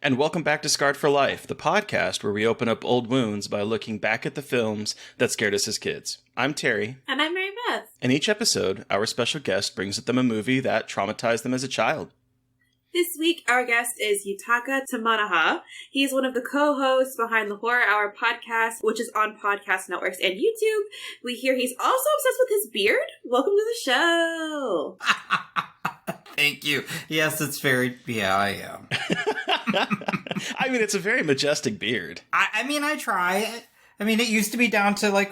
And welcome back to Scarred for Life, the podcast where we open up old wounds by looking back at the films that scared us as kids. I'm Terry. And I'm Mary Beth. In each episode, our special guest brings with them a movie that traumatized them as a child. This week, our guest is Yutaka Tamanaha. He's one of the co-hosts behind the Horror Hour podcast, which is on podcast networks and YouTube. We hear he's also obsessed with his beard. Welcome to the show. Thank you. Yes, it's very... Yeah, I am. I mean, it's a very majestic beard. I try. It used to be down to,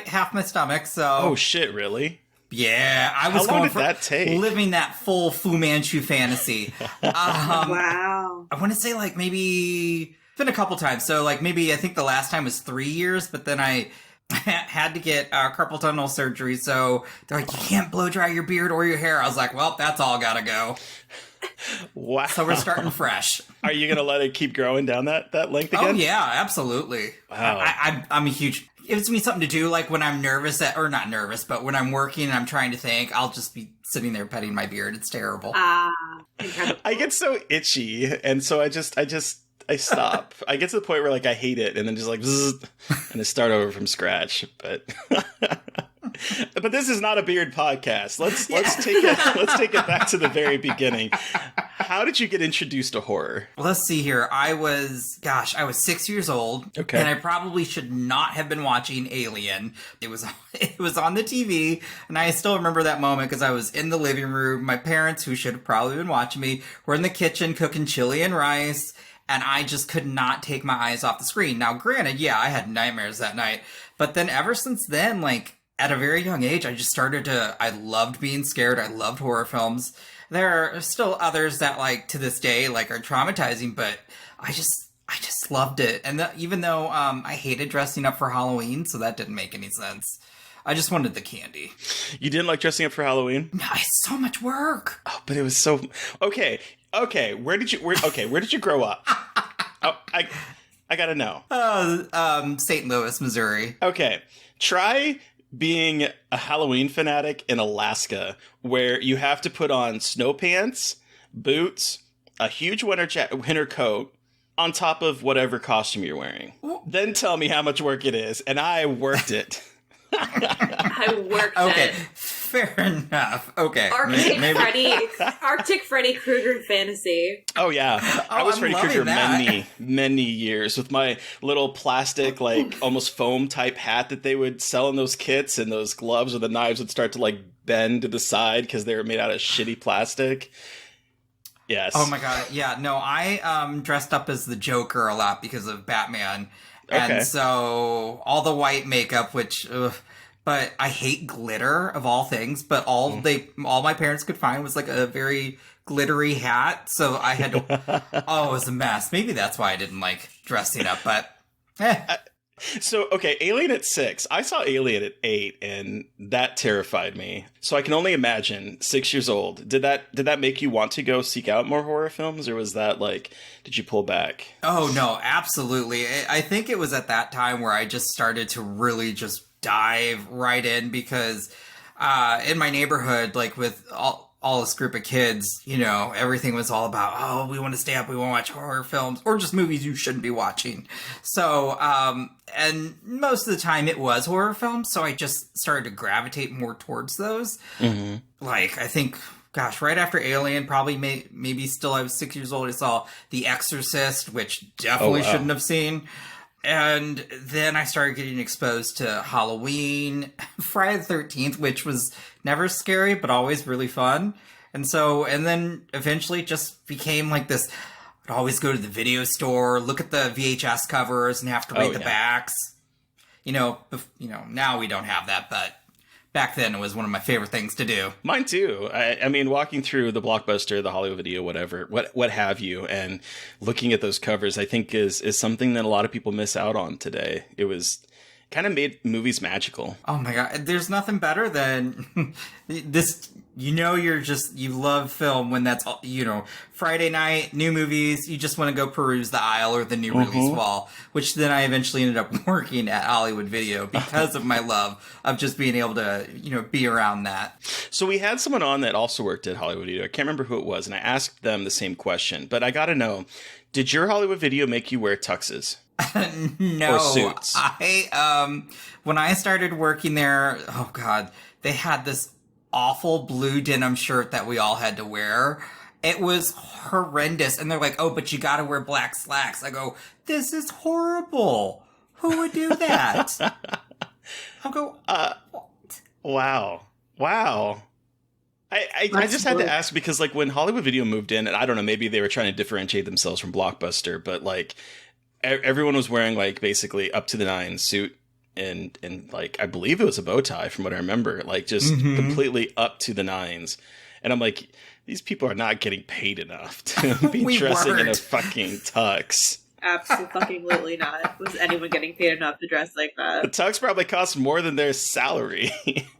half my stomach, so... Oh, shit, really? Yeah, I was How long did that take? Living that full Fu Manchu fantasy. Wow. I want to say, maybe... It's been a couple times, so, maybe I think the last time was 3 years, but then I had to get carpal tunnel surgery, so they're like, you can't blow dry your beard or your hair. I was like, well, that's all gotta go. Wow. So we're starting fresh. Are you going to let it keep growing down that length again? Oh, yeah, absolutely. Wow. I'm a huge... It gives me something to do, when I'm nervous, or not nervous, but when I'm working and I'm trying to think, I'll just be sitting there petting my beard. It's terrible. I get so itchy, and so I stop. I get to the point where I hate it, and then just zzz, and I start over from scratch. But but this is not a beard podcast. Let's take it back to the very beginning. How did you get introduced to horror? Let's see here. I was 6 years old. Okay. And I probably should not have been watching Alien. It was on the TV, and I still remember that moment because I was in the living room. My parents, who should have probably been watching me, were in the kitchen cooking chili and rice, and I just could not take my eyes off the screen. Now, granted, yeah, I had nightmares that night, but then ever since then, at a very young age, I loved being scared. I loved horror films. There are still others that, to this day, are traumatizing, but I just loved it. And even though I hated dressing up for Halloween, so that didn't make any sense. I just wanted the candy. You didn't like dressing up for Halloween? No, it's so much work. Oh, but it was so... Okay. Where did you grow up? Oh, I gotta know. St. Louis, Missouri. Okay. Try being a Halloween fanatic in Alaska, where you have to put on snow pants, boots, a huge winter coat, on top of whatever costume you're wearing. Then tell me how much work it is, and I worked it. I worked Okay, it. fair enough. Okay. Arctic Freddy Krueger fantasy. Oh, yeah. I was Freddy Krueger many years with my little plastic, almost foam type hat that they would sell in those kits, and those gloves where the knives would start to, bend to the side because they were made out of shitty plastic. Yes. Oh, my God. Yeah, no, I dressed up as the Joker a lot because of Batman. And Okay. so all the white makeup, which... but I hate glitter of all things, but all my parents could find was a very glittery hat. So I had to, it was a mess. Maybe that's why I didn't like dressing up, but So, okay, Alien at 6. I saw Alien at 8, and that terrified me. So I can only imagine, 6 years old. Did that make you want to go seek out more horror films, or was that did you pull back? Oh no, absolutely. I think it was at that time where I just started to really just dive right in because in my neighborhood, with all this group of kids, everything was all about, we want to stay up, we want to watch horror films, or just movies you shouldn't be watching. So, and most of the time it was horror films, so I just started to gravitate more towards those. Mm-hmm. I think, right after Alien, probably maybe still I was 6 years old, I saw The Exorcist, which definitely shouldn't have seen. And then I started getting exposed to Halloween, Friday the 13th, which was never scary, but always really fun. And then eventually it just became this, I'd always go to the video store, look at the VHS covers and have to read the backs. Now we don't have that, but back then it was one of my favorite things to do. Mine too. I mean, walking through the Blockbuster, the Hollywood Video, whatever, what have you, and looking at those covers, I think is something that a lot of people miss out on today. It was kind of made movies magical. Oh my god, there's nothing better than this. You love film when that's, Friday night, new movies, you just want to go peruse the aisle or the new release wall, which then I eventually ended up working at Hollywood Video because of my love of just being able to, be around that. So we had someone on that also worked at Hollywood Video. I can't remember who it was, and I asked them the same question, but I gotta know, did your Hollywood Video make you wear tuxes? No. Or suits? When I started working there, oh god, they had this awful blue denim shirt that we all had to wear. It was horrendous. And they're like, oh, but you gotta wear black slacks. I go, this is horrible. Who would do that? I'll go, what? Wow. I just had to ask because, like, when Hollywood Video moved in, and I don't know, maybe they were trying to differentiate themselves from Blockbuster, but, like, everyone was wearing, like, basically up to the nines suit. And like, I believe it was a bow tie from what I remember, like just completely up to the nines. And I'm like, these people are not getting paid enough to be dressing in a fucking tux. Absolutely not. Was anyone getting paid enough to dress like that? The tux probably cost more than their salary.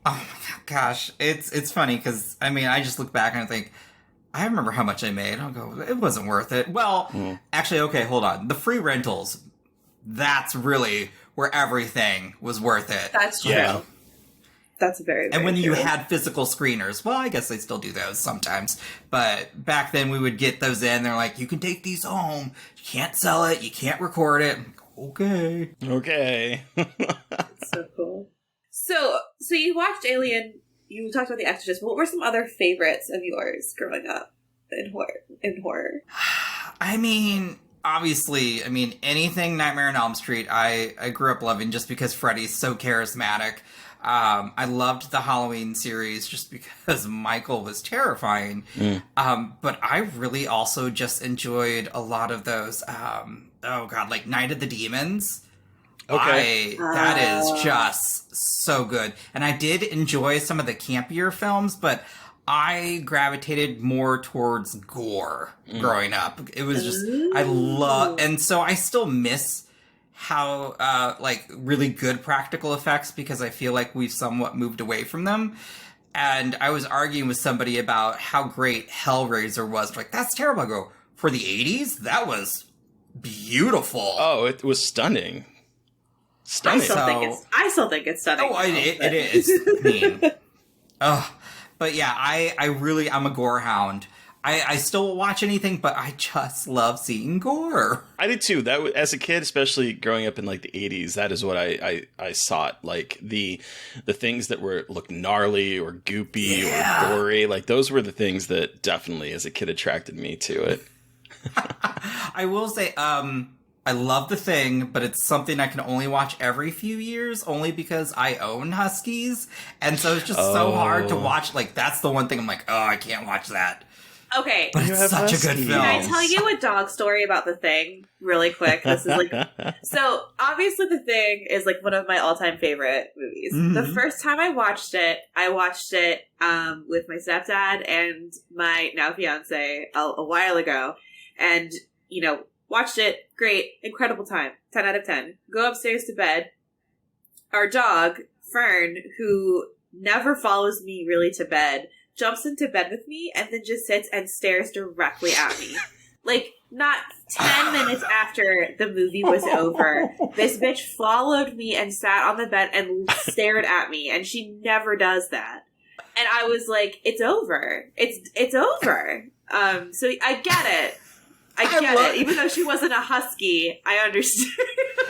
Oh my gosh. It's funny because, I just look back and I think, I remember how much I made. I'll go, it wasn't worth it. Well, actually, okay, hold on. The free rentals, that's really where everything was worth it. That's true. Yeah. That's very, very And when true. you had physical screeners, well, I guess they still do those sometimes. But back then we would get those in. They're like, you can take these home. You can't sell it. You can't record it. I'm like, okay. So cool. So you watched Alien. You talked about The Exorcist. What were some other favorites of yours growing up in horror? Obviously, anything Nightmare on Elm Street, I grew up loving just because Freddy's so charismatic. I loved the Halloween series just because Michael was terrifying. But I really also just enjoyed a lot of those, like Night of the Demons. Okay. That is just so good. And I did enjoy some of the campier films, but I gravitated more towards gore growing up. It was just, and so I still miss how, really good practical effects because I feel like we've somewhat moved away from them. And I was arguing with somebody about how great Hellraiser was. Like, that's terrible. I go, for the 80s, that was beautiful. Oh, it was stunning. I still think it's stunning. Oh, it is. But yeah, I'm a gore hound. I still watch anything, but I just love seeing gore. I did too. As a kid, especially growing up in like the 80s, that is what I sought. Like the things that looked gnarly or goopy or gory. Like those were the things that definitely as a kid attracted me to it. I will say, I love The Thing, but it's something I can only watch every few years, only because I own Huskies. And so it's just so hard to watch. Like, that's the one thing I'm like, I can't watch that. Okay. But it's such a good film. Can I tell you a dog story about The Thing really quick? This is so obviously The Thing is like one of my all-time favorite movies. Mm-hmm. The first time I watched it with my stepdad and my now fiance a while ago. And, watched it. Great. Incredible time. 10 out of 10. Go upstairs to bed. Our dog, Fern, who never follows me really to bed, jumps into bed with me and then just sits and stares directly at me. Like, not 10 minutes after the movie was over, this bitch followed me and sat on the bed and stared at me. And she never does that. And I was like, it's over. It's over. So I get it. I get it. Even though she wasn't a husky, I understand.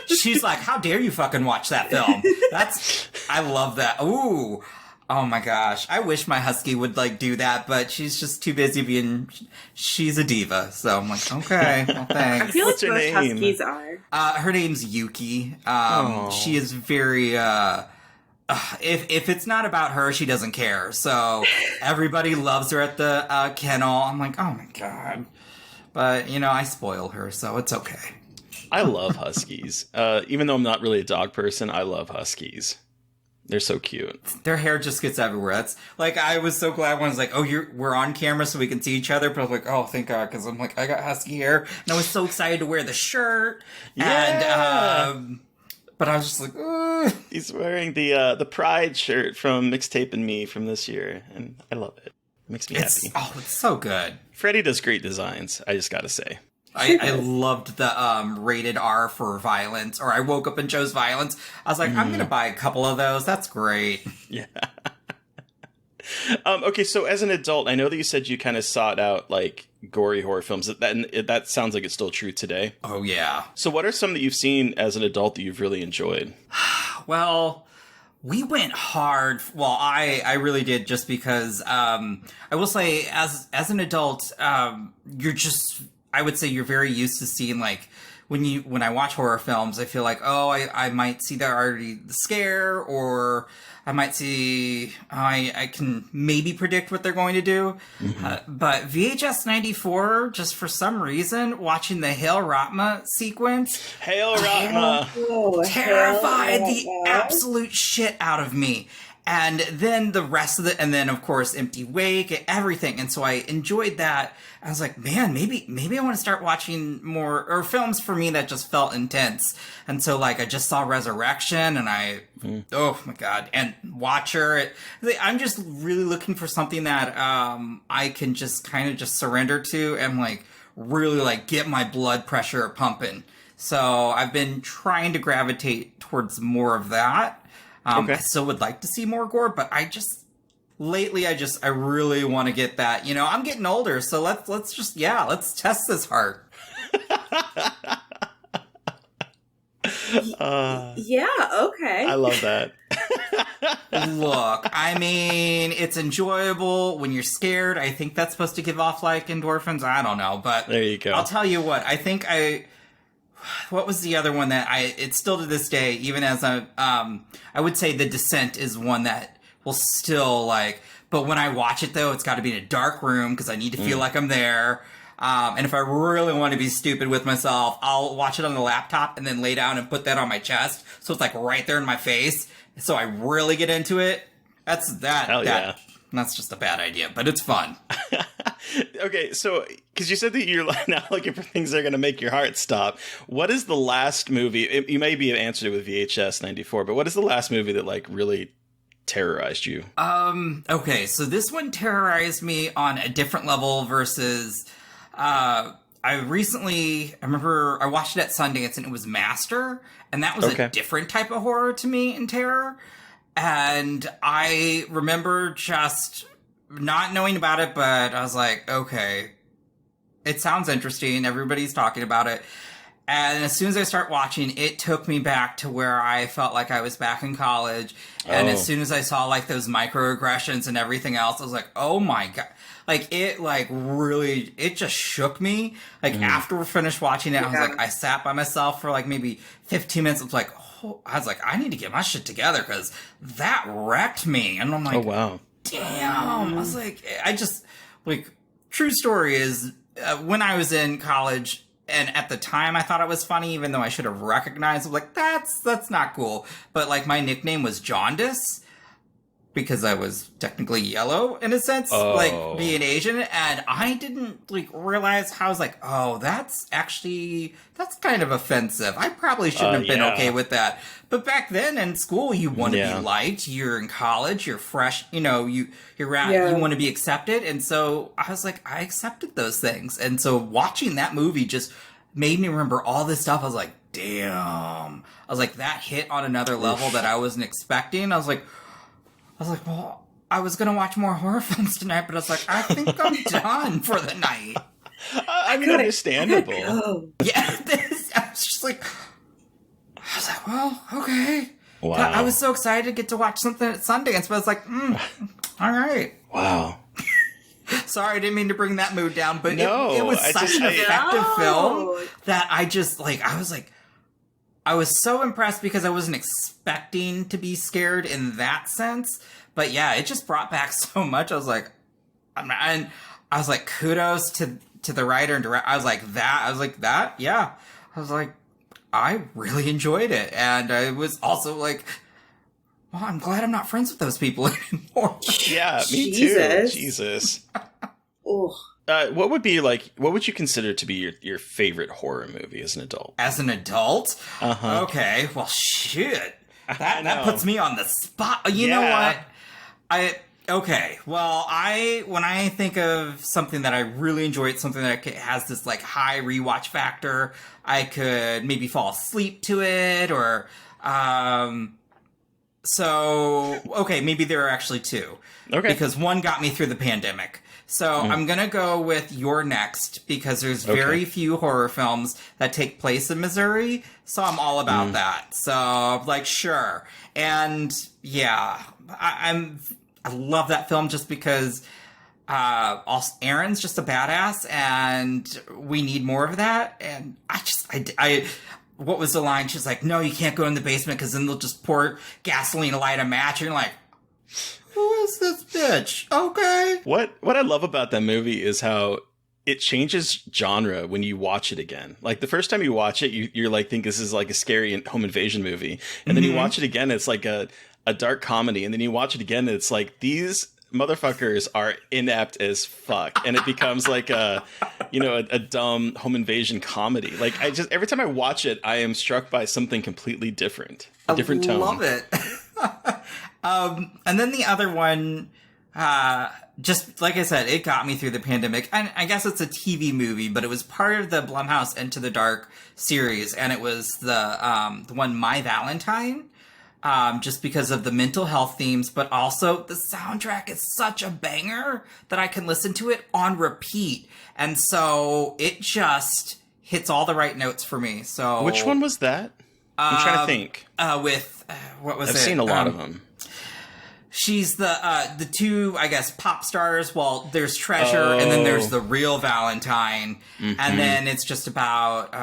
She's like, how dare you fucking watch that film? I love that. Ooh. Oh my gosh. I wish my husky would do that, but she's just too busy she's a diva. So I'm like, okay, well, thanks. I feel like most huskies are. Her name's Yuki. She is very, if it's not about her, she doesn't care. So everybody loves her at the kennel. I'm like, oh my God. But, I spoil her, so it's okay. I love huskies. Even though I'm not really a dog person, I love huskies. They're so cute. Their hair just gets everywhere. That's I was so glad when I was like, we're on camera so we can see each other. But I was like, oh, thank God, because I'm like, I got husky hair. And I was so excited to wear the shirt. Yeah. And But I was just like, ugh. He's wearing the Pride shirt from Mixtape and Me from this year, and I love it. It makes me happy. Oh, it's so good. Freddy does great designs, I just gotta say. I loved the rated R for violence, or I woke up and chose violence. I was like, I'm going to buy a couple of those. That's great. Yeah. Okay, so as an adult, I know that you said you kind of sought out, like, gory horror films. That sounds like it's still true today. Oh, yeah. So what are some that you've seen as an adult that you've really enjoyed? Well, we went hard. Well, I really did, just because I will say, as an adult, you're just... I would say you're very used to seeing, like, when I watch horror films, I feel like, oh, I might see the already the scare, or I might see, I can maybe predict what they're going to do. But VHS 94, just for some reason, watching the Hail Rotma sequence, Hail Rotma! Terrified the absolute shit out of me. And then the rest of and then of course Empty Wake and everything. And so I enjoyed that. I was like, man, maybe I want to start watching more, or films for me that just felt intense. And so like I just saw Resurrection, and oh my God, and Watcher. I'm just really looking for something that I can just kind of just surrender to and like really like get my blood pressure pumping. So I've been trying to gravitate towards more of that. I still would like to see more gore, but lately I really want to get that, I'm getting older, so let's test this heart. Yeah, okay. I love that. Look, I mean, it's enjoyable when you're scared. I think that's supposed to give off like endorphins. I don't know, but there you go. I'll tell you what, I think what was the other one that it's still to this day, even as I would say The Descent is one that will still like, but when I watch it though, it's got to be in a dark room because I need to feel like I'm there. And if I really want to be stupid with myself, I'll watch it on the laptop and then lay down and put that on my chest. So it's like right there in my face. So I really get into it. That's that's just a bad idea, but it's fun. Okay, so because you said that you're now looking for things that are going to make your heart stop. What is the last movie? You maybe have answered it with VHS 94, but what is the last movie that like really terrorized you? Okay, so this one terrorized me on a different level versus. I remember I watched it at Sundance, and it was Master, and that was a different type of horror to me and terror. And I remember just not knowing about it, but I was like, okay, it sounds interesting. Everybody's talking about it. And as soon as I start watching, it took me back to where I felt like I was back in college. And as soon as I saw like those microaggressions and everything else, I was like, oh my God. Like it just shook me. Like after we finished watching it, I was like, I sat by myself for like maybe 15 minutes. I was like, I need to get my shit together because that wrecked me. And I'm like, oh wow. Damn. I was like, true story is when I was in college, and at the time I thought it was funny, even though I should have recognized, like, that's not cool. But like my nickname was Jaundice because I was technically yellow in a sense, like being Asian. And I didn't like realize how I was like, oh, that's kind of offensive. I probably shouldn't have been okay with that. But back then in school, you want to be liked. You're in college. You're fresh. You want to be accepted. And so I was like, I accepted those things. And so watching that movie just made me remember all this stuff. I was like, damn. I was like, that hit on another level that I wasn't expecting. I was like, well, I was going to watch more horror films tonight, but I was like, I think I'm done for the night. I mean, understandable. Yeah, I was just like, well, okay. Wow. I was so excited to get to watch something at Sundance, but I was like, all right. Wow. Sorry, I didn't mean to bring that mood down, but it was such an effective film that I was so impressed because I wasn't expecting to be scared in that sense. But yeah, it just brought back so much. I was like, kudos to the writer and director. I was like, that. Yeah. I was like, I really enjoyed it. And I was also like, well, I'm glad I'm not friends with those people anymore. Yeah, me too. Jesus. Oh. what would you consider to be your favorite horror movie as an adult? As an adult? Uh-huh. Okay, well, shit. That puts me on the spot. You know what? When I think of something that I really enjoy, it's something that has this like high rewatch factor. I could maybe fall asleep to it, or maybe there are actually two. Okay. Because one got me through the pandemic. So I'm gonna go with You're Next, because there's very few horror films that take place in Missouri. So I'm all about that. So like, sure. And yeah, I love that film just because also Erin's just a badass, and we need more of that. And I what was the line? She's like, "No, you can't go in the basement because then they'll just pour gasoline to light a match." And you're like, who is this bitch? Okay. What I love about that movie is how it changes genre when you watch it again. Like the first time you watch it, you're like, think this is like a scary home invasion movie, and then you watch it again, it's like a dark comedy, and then you watch it again, and it's like these motherfuckers are inept as fuck, and it becomes like a dumb home invasion comedy. Like every time I watch it, I am struck by something completely different, a different tone. I love it. And then the other one, just like I said, it got me through the pandemic. And I guess it's a TV movie, but it was part of the Blumhouse Into the Dark series, and it was the one My Valentine. Just because of the mental health themes, but also the soundtrack is such a banger that I can listen to it on repeat. And so it just hits all the right notes for me. So which one was that? I'm trying to think. What was it? I've seen a lot of them. She's the two, I guess, pop stars. Well, there's Treasure, and then there's the real Valentine. And then it's just about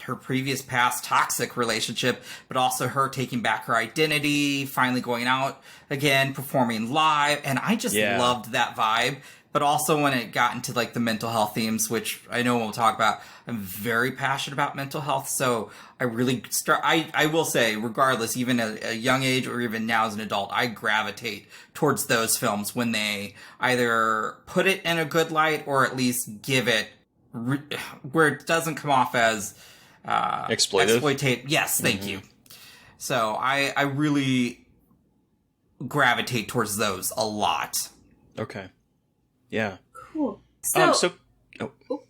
her previous past toxic relationship, but also her taking back her identity, finally going out again, performing live. And I just loved that vibe. But also when it got into like the mental health themes, which I know we'll talk about, I'm very passionate about mental health. So I really I will say, regardless, even at a young age or even now as an adult, I gravitate towards those films when they either put it in a good light or at least give it where it doesn't come off as exploitate. Yes, thank you. So I really gravitate towards those a lot. Okay. Yeah. Cool. So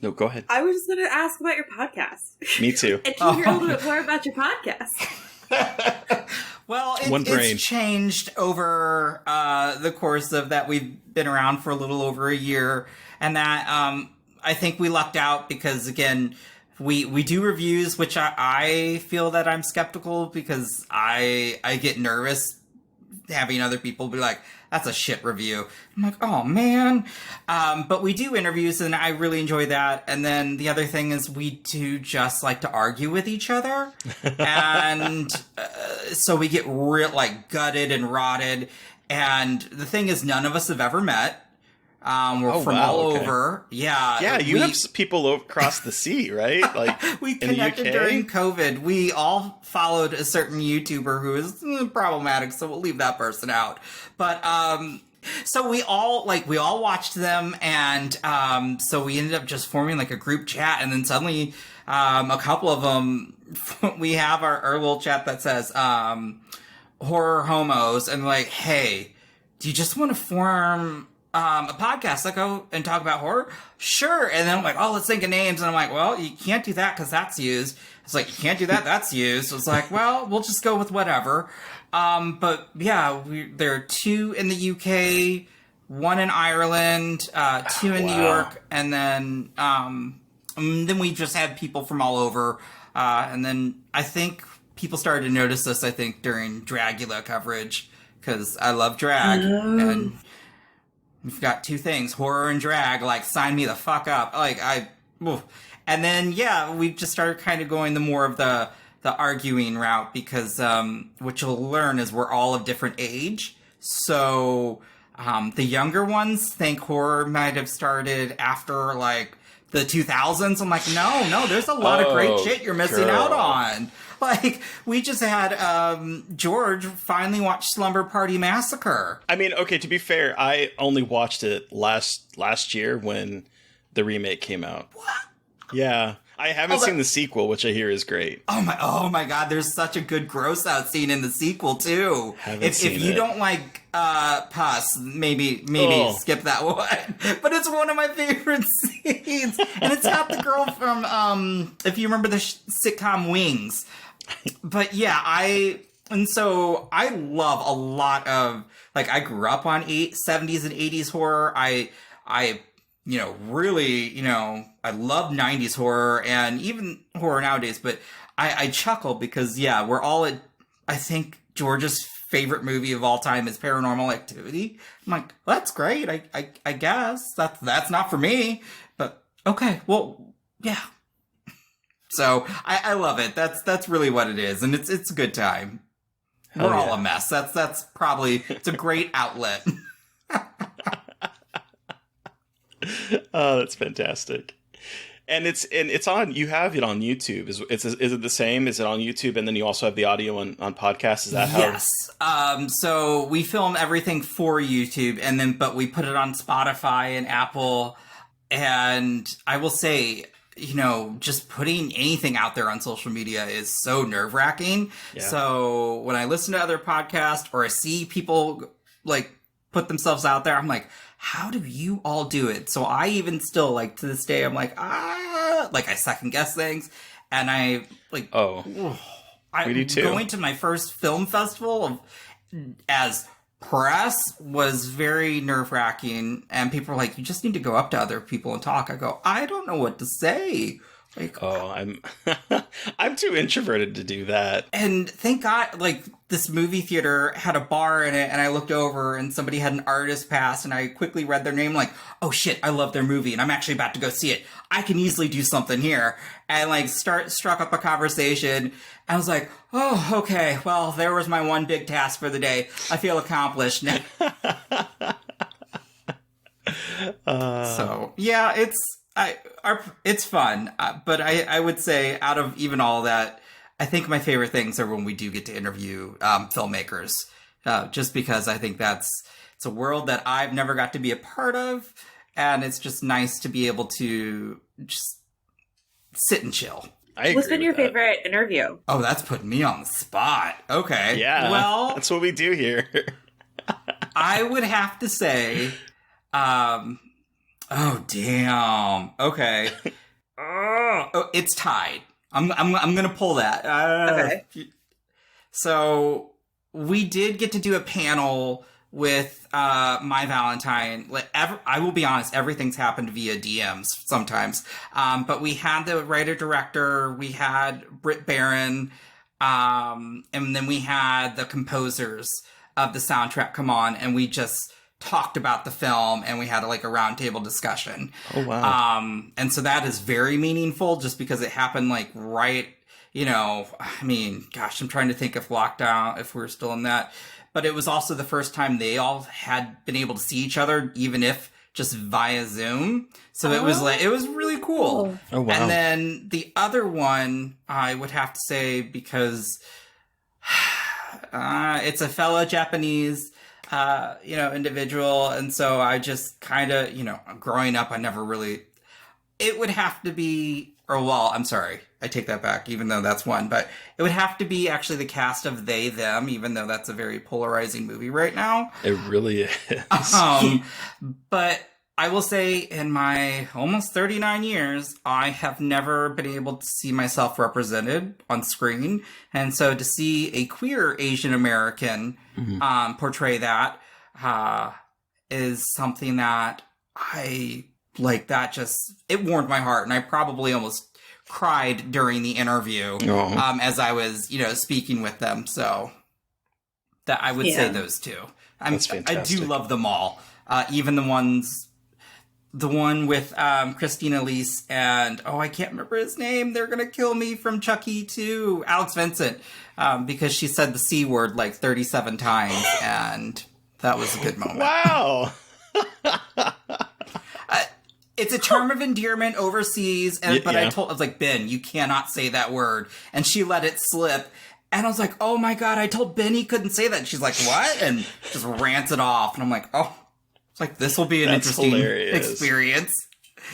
no, go ahead. I was just going to ask about your podcast. Me too. And can you hear a little bit more about your podcast? Well, it's changed over the course of that. We've been around for a little over a year, and that I think we lucked out because, again, we do reviews, which I feel that I'm skeptical because I get nervous having other people be like, that's a shit review. I'm like, oh man. But we do interviews and I really enjoy that. And then the other thing is we do just like to argue with each other. And so we get real like gutted and rotted. And the thing is none of us have ever met. We're from all over. Yeah. Yeah, you have people across the sea, right? Like we connected during COVID. We all followed a certain YouTuber who is problematic, so we'll leave that person out. But so we all watched them, and so we ended up just forming like a group chat, and then suddenly a couple of them we have our little chat that says horror homos, and like, hey, do you just want to form a podcast, like go and talk about horror? Sure. And then I'm like, let's think of names. And I'm like, well, you can't do that because that's used. It's like, you can't do that, that's used. So it's like, well, we'll just go with whatever. But yeah, there are 2 in the UK, 1 in Ireland, 2 in New York, and then we just had people from all over. And then I think people started to notice us, I think, during Dragula coverage, because I love drag. And we've got 2 things, horror and drag, like, sign me the fuck up. Like, and then, yeah, we just started kind of going the more of the arguing route, because what you'll learn is we're all of different age. So the younger ones think horror might have started after, like, the 2000s. I'm like, no, there's a lot of great shit you're missing out on. Like, we just had George finally watch Slumber Party Massacre. I mean, okay, to be fair, I only watched it last year when the remake came out. What? Yeah. I haven't seen the sequel, which I hear is great. Oh my god, there's such a good gross out scene in the sequel too. If you don't like pus, maybe skip that one. But it's one of my favorite scenes. And it's got the girl from if you remember the sitcom Wings. But yeah, I love a lot of, like, I grew up on 70s and 80s horror. I really, I love 90s horror and even horror nowadays, but I chuckle because, yeah, we're all at, I think George's favorite movie of all time is Paranormal Activity. I'm like, well, that's great. I guess that's not for me, but okay, well, yeah. So I love it. That's really what it is. And it's a good time. Hell We're yeah. all a mess. That's probably, it's a great outlet. Oh, that's fantastic. And it's on, you have it on YouTube. Is it the same? Is it on YouTube and then you also have the audio on podcast? Is that how? Yes. So we film everything for YouTube but we put it on Spotify and Apple. And I will say, just putting anything out there on social media is so nerve-wracking. Yeah. So when I listen to other podcasts or I see people like put themselves out there, I'm like, how do you all do it? So I even still, like, to this day, I'm like, I second guess things. And I, like, we do too. Going to my first film festival as press was very nerve-wracking. And people were like, you just need to go up to other people and talk. I go, I don't know what to say. Like, I'm too introverted to do that. And thank God, like, this movie theater had a bar in it, and I looked over, and somebody had an artist pass, and I quickly read their name, like, oh shit, I love their movie, and I'm actually about to go see it. I can easily do something here. And, like, struck up a conversation. I was like, oh, okay, well, there was my one big task for the day. I feel accomplished now. So, yeah, it's fun, but I would say out of even all that, I think my favorite things are when we do get to interview filmmakers, just because I think it's a world that I've never got to be a part of, and it's just nice to be able to just sit and chill. What's been your favorite interview? Oh, that's putting me on the spot. Okay. Yeah. Well, that's what we do here. I would have to say, oh, damn. Okay. Oh, it's tied. I'm going to pull that. Okay. So we did get to do a panel with My Valentine. I will be honest, everything's happened via DMs sometimes. But we had the writer-director, we had Britt Barron, and then we had the composers of the soundtrack come on, and we just talked about the film, and we had a roundtable discussion. Oh, wow. And so that is very meaningful just because it happened right, I mean, gosh, I'm trying to think if lockdown, if we're still in that. But it was also the first time they all had been able to see each other, even if just via Zoom. So it was really cool. Oh, wow. And then the other one, I would have to say, because it's a fellow Japanese individual. And so I just kind of, growing up, I never really, it would have to be, I'm sorry, I take that back, even though that's one, but it would have to be actually the cast of They, Them, even though that's a very polarizing movie right now. It really is. But I will say in my almost 39 years, I have never been able to see myself represented on screen. And so to see a queer Asian American portray that is something that I like. That just, it warmed my heart. And I probably almost cried during the interview as I was, speaking with them. So that I would say those two. I do love them all. Even the one with Christina Elise and, I can't remember his name. They're going to kill me, from Chucky too. Alex Vincent, because she said the C word 37 times, and that was a good moment. Wow. It's a term of endearment overseas, but I was like, Ben, you cannot say that word. And she let it slip. And I was like, oh my God, I told Ben he couldn't say that. And she's like, what? And just rants it off. And I'm like, it's like, this will be an interesting experience.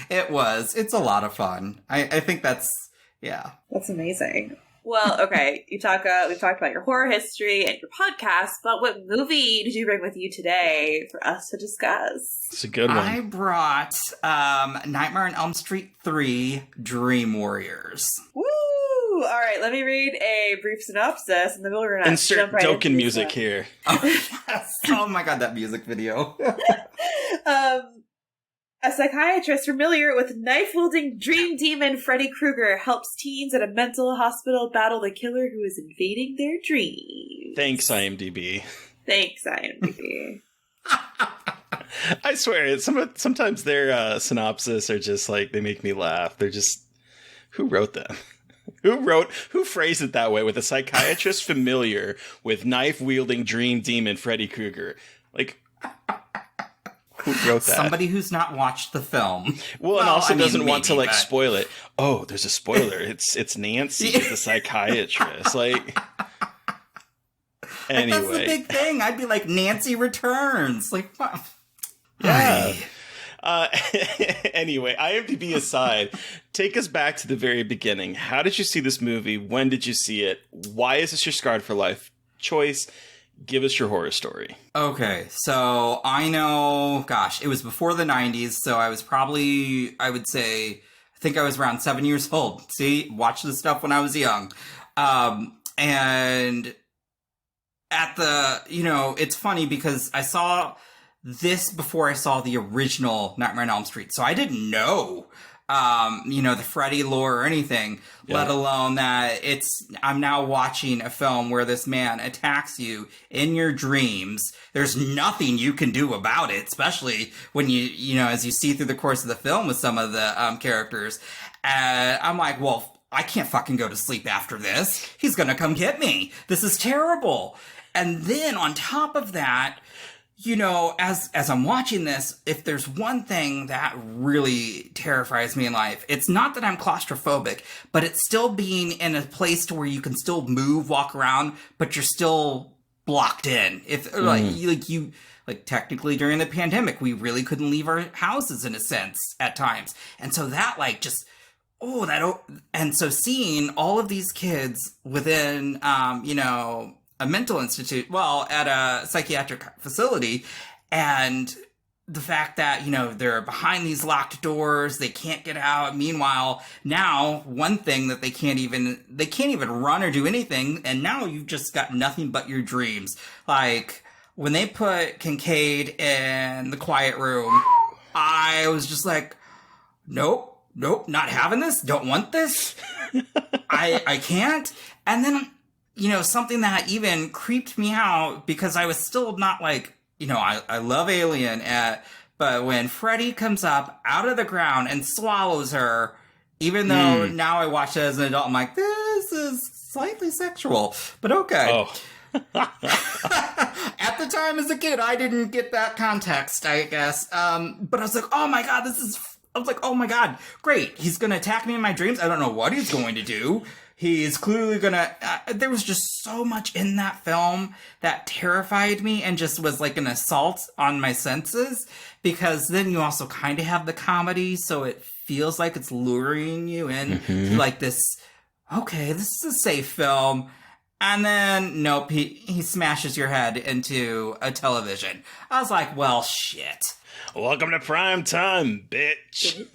It was. It's a lot of fun. I think that's, yeah. That's amazing. Well, okay, Yutaka, we've talked about your horror history and your podcast, but what movie did you bring with you today for us to discuss? It's a good one. I brought Nightmare on Elm Street 3 Dream Warriors. Woo! All right, let me read a brief synopsis, and then we'll jump Insert right Dokken into music stuff. here. Oh, yes. Oh my god, that music video. A psychiatrist familiar with knife-wielding dream demon Freddy Krueger helps teens at a mental hospital battle the killer who is invading their dreams. Thanks, IMDb. Thanks, IMDb. I swear, sometimes their synopsis are just like, they make me laugh. They're just, who wrote them? Who phrased it that way? With a psychiatrist familiar with knife-wielding dream demon Freddy Krueger. Like, who wrote that? Somebody who's not watched the film. Well, and also doesn't want to, like, but... spoil it. Oh, there's a spoiler. It's Nancy, the psychiatrist. Like, anyway. That's the big thing. I'd be like, Nancy returns. Like, what? Yeah. Anyway, IMDb aside, take us back to the very beginning. How did you see this movie? When did you see it? Why is this your Scarred for Life choice? Give us your horror story. Okay, so I know, gosh, it was before the 90s, so I was probably, I would say, I think I was around 7 years old. See, watched this stuff when I was young. And at the, it's funny because I saw this before I saw the original Nightmare on Elm Street. So I didn't know, the Freddy lore or anything, let alone that I'm now watching a film where this man attacks you in your dreams. There's nothing you can do about it, especially when as you see through the course of the film with some of the characters. And I'm like, well, I can't fucking go to sleep after this. He's gonna come get me. This is terrible. And then on top of that, as I'm watching this, if there's one thing that really terrifies me in life, it's not that I'm claustrophobic, but it's still being in a place to where you can still move, walk around, but you're still blocked in. If technically during the pandemic, we really couldn't leave our houses in a sense at times. And so that and so seeing all of these kids within, a mental institute, at a psychiatric facility, and the fact that, they're behind these locked doors, they can't get out. Meanwhile, now, one thing that they can't even run or do anything, and now you've just got nothing but your dreams. Like, when they put Kincaid in the quiet room, I was just like, nope, not having this, don't want this, I can't. And then, something that even creeped me out because I was still not like, I love Alien, but when Freddy comes up out of the ground and swallows her, even though now I watch it as an adult, I'm like, this is slightly sexual, but okay. Oh. At the time as a kid, I didn't get that context, I guess. But I was like, oh my god, I was like, oh my god, great. He's going to attack me in my dreams. I don't know what he's going to do. He's clearly gonna, there was just so much in that film that terrified me and just was like an assault on my senses, because then you also kind of have the comedy, so it feels like it's luring you in to like this, okay, this is a safe film. And then, nope, he smashes your head into a television. I was like, well, shit. Welcome to prime time, bitch.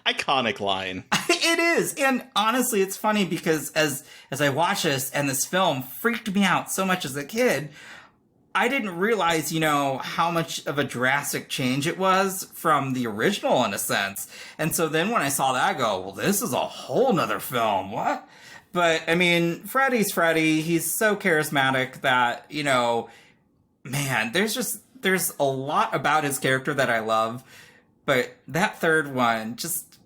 Iconic line. It is. And honestly, it's funny because as I watch this, and this film freaked me out so much as a kid, I didn't realize, how much of a drastic change it was from the original in a sense. And so then when I saw that, I go, well, this is a whole nother film. What? But I mean, Freddy's Freddy. He's so charismatic that, man, there's a lot about his character that I love. But that third one, just,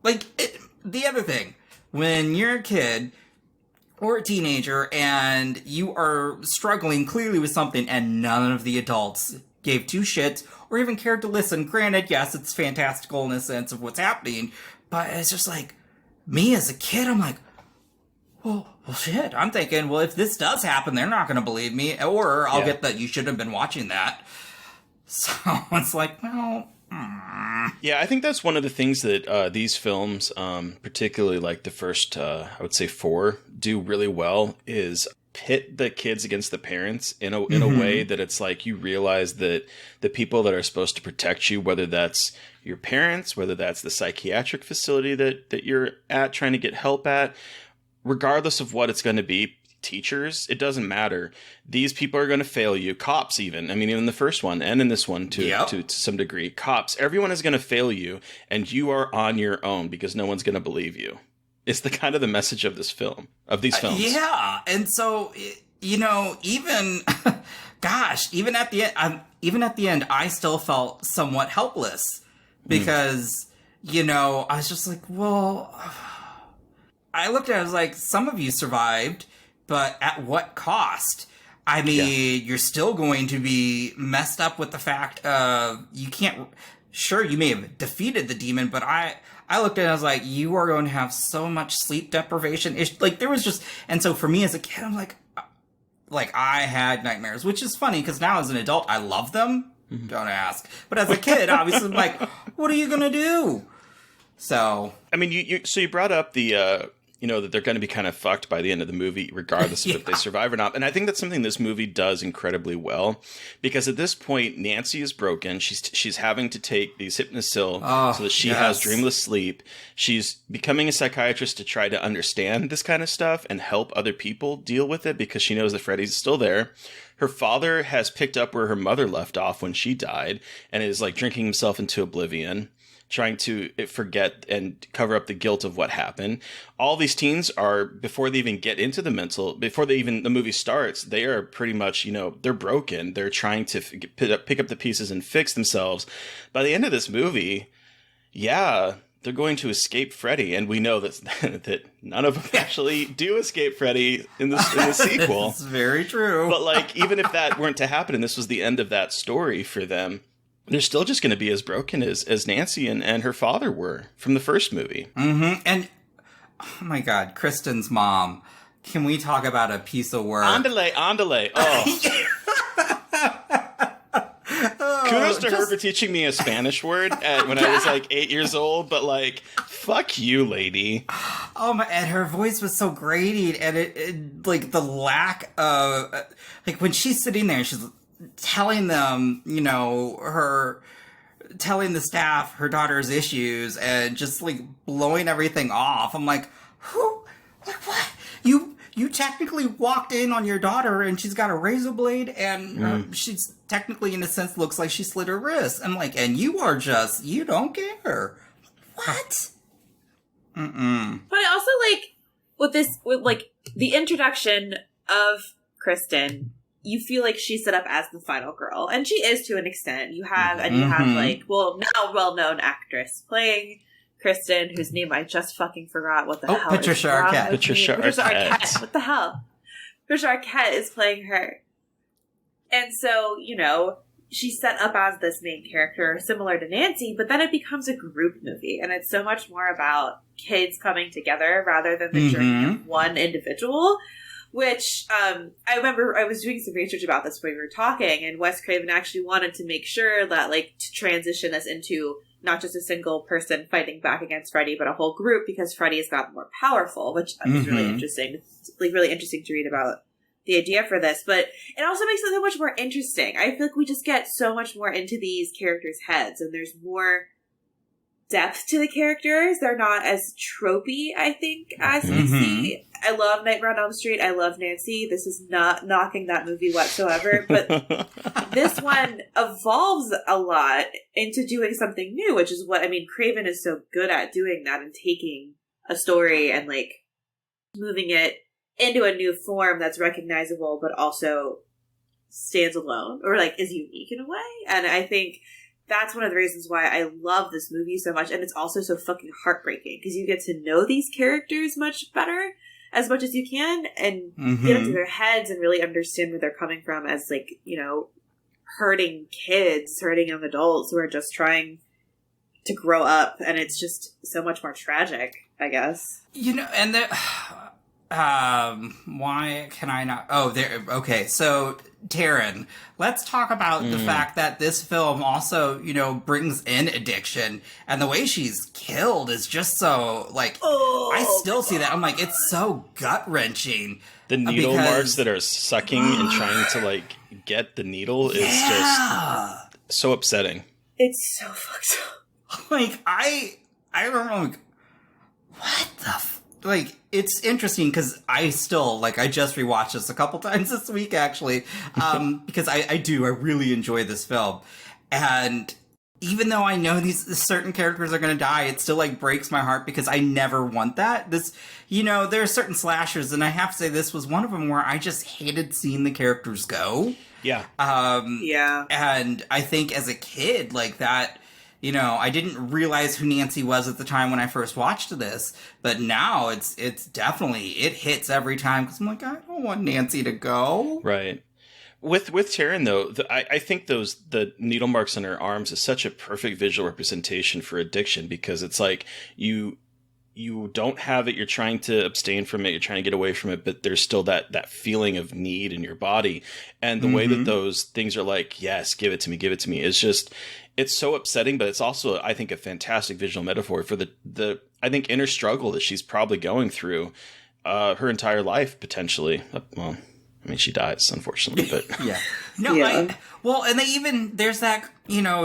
the other thing, when you're a kid or a teenager and you are struggling clearly with something and none of the adults gave two shits or even cared to listen, granted, yes, it's fantastical in the sense of what's happening, but it's just like, me as a kid, I'm like, well, shit, I'm thinking, well, if this does happen, they're not going to believe me, or I'll get that you should have been watching that. So it's like, well, Yeah, I think that's one of the things that these films, particularly like the first, I would say 4, do really well is pit the kids against the parents in a way that it's like you realize that the people that are supposed to protect you, whether that's your parents, whether that's the psychiatric facility that you're at trying to get help at, regardless of what it's going to be, teachers, it doesn't matter. These people are going to fail you. Cops, even. I mean, even in the first one and in this one to some degree. Cops, everyone is going to fail you, and you are on your own because no one's going to believe you. It's the kind of the message of this film, of these films. Yeah, and so even even at the end, I still felt somewhat helpless because I was just like, well, I looked at it, I was like, some of you survived, but at what cost? I mean, you're still going to be messed up with the fact of you can't. Sure, you may have defeated the demon, but I looked at it, I was like, you are going to have so much sleep deprivation. There was just, and so for me as a kid, I'm like I had nightmares, which is funny because now as an adult, I love them. Mm-hmm. Don't ask. But as a kid, obviously, I'm like, what are you going to do? So, I mean, you brought up the, that they're going to be kind of fucked by the end of the movie, regardless of if they survive or not. And I think that's something this movie does incredibly well, because at this point, Nancy is broken. She's having to take these Hypnosil so that she has dreamless sleep. She's becoming a psychiatrist to try to understand this kind of stuff and help other people deal with it because she knows that Freddy's still there. Her father has picked up where her mother left off when she died and is like drinking himself into oblivion, trying to forget and cover up the guilt of what happened. All these teens are, before they even get into the the movie starts, they are pretty much, they're broken. They're trying to pick up the pieces and fix themselves. By the end of this movie, they're going to escape Freddy. And we know that none of them actually do escape Freddy in the sequel. It's very true. But even if that weren't to happen and this was the end of that story for them, they're still just going to be as broken as Nancy and her father were from the first movie. Mm-hmm. And, oh my God, Kristen's mom. Can we talk about a piece of work? Andale. Oh. Kudos to her for teaching me a Spanish word when I was 8 years old, but fuck you, lady. Oh my, and her voice was so grating, and it the lack of, when she's sitting there, she's telling them, telling the staff her daughter's issues and just blowing everything off. I'm like, who? What? You technically walked in on your daughter and she's got a razor blade and she's technically, in a sense, looks like she slit her wrist. I'm like, and you are just, you don't care. What? Mm-mm. But I also with the introduction of Kristen, you feel like she's set up as the final girl, and she is to an extent. You have now well-known actress playing Kristen, whose name I just fucking forgot. What the hell? Patricia Arquette. Patricia Arquette. What the hell? Patricia Arquette is playing her, and so she's set up as this main character, similar to Nancy. But then it becomes a group movie, and it's so much more about kids coming together rather than the journey of one individual. Which, I remember I was doing some research about this when we were talking, and Wes Craven actually wanted to make sure that, to transition us into not just a single person fighting back against Freddy, but a whole group, because Freddy has gotten more powerful, which was really interesting. It's, really interesting to read about the idea for this, but it also makes it so much more interesting. I feel like we just get so much more into these characters' heads, and there's more depth to the characters. They're not as tropey, I think, as we see. I love Nightmare on Elm Street. I love Nancy. This is not knocking that movie whatsoever, but this one evolves a lot into doing something new, which is what, Craven is so good at doing that and taking a story and moving it into a new form that's recognizable, but also stands alone or is unique in a way. And I think that's one of the reasons why I love this movie so much. And it's also so fucking heartbreaking because you get to know these characters much better, as much as you can, and get into their heads and really understand where they're coming from as hurting kids, hurting young adults who are just trying to grow up. And it's just so much more tragic, I guess. And Why can I not? Oh, there. Okay, so Taryn, let's talk about the fact that this film also, brings in addiction, and the way she's killed is just so like. I still see that. I'm like, it's so gut wrenching. The needle marks that are sucking and trying to like get the needle is just so upsetting. It's so fucked up. Like I don't know. Like, what the like? It's interesting because I still I just rewatched this a couple times this week actually, because I really enjoy this film, and even though I know these certain characters are going to die, it still breaks my heart because I never want that. This, there are certain slashers, and I have to say this was one of them where I just hated seeing the characters go. Yeah. Yeah. And I think as a kid, that, I didn't realize who Nancy was at the time when I first watched this, but now it's definitely, it hits every time because I'm like, I don't want Nancy to go. Right. With Taryn, though, I think the needle marks on her arms is such a perfect visual representation for addiction because it's like you don't have it, you're trying to abstain from it, you're trying to get away from it, but there's still that feeling of need in your body. And the way that those things are like, yes, give it to me, is just, it's so upsetting, but it's also, I think, a fantastic visual metaphor for the I think, inner struggle that she's probably going through her entire life, potentially. Well, I mean, she dies, unfortunately, but yeah. No, yeah. And there's that,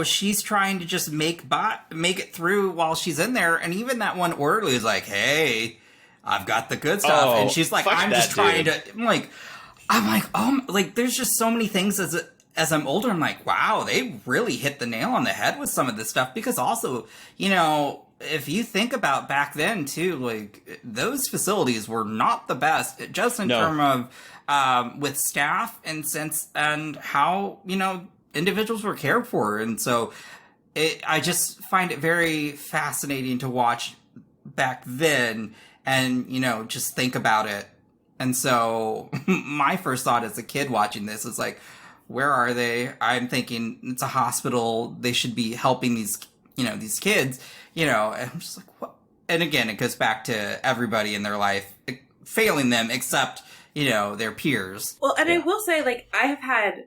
she's trying to just make it through while she's in there. And even that one orderly is like, hey, I've got the good stuff. And she's like, I'm just trying to, there's just so many things as I'm older, I'm like, wow, they really hit the nail on the head with some of this stuff. Because also, if you think about back then too, those facilities were not the best, just in terms of with staff and how individuals were cared for, and so I just find it very fascinating to watch back then, and just think about it. And so my first thought as a kid watching this is like, where are they? I'm thinking it's a hospital. They should be helping these these kids. And I'm just like, what? And again, it goes back to everybody in their life failing them except, their peers. Well, and I will say, I have had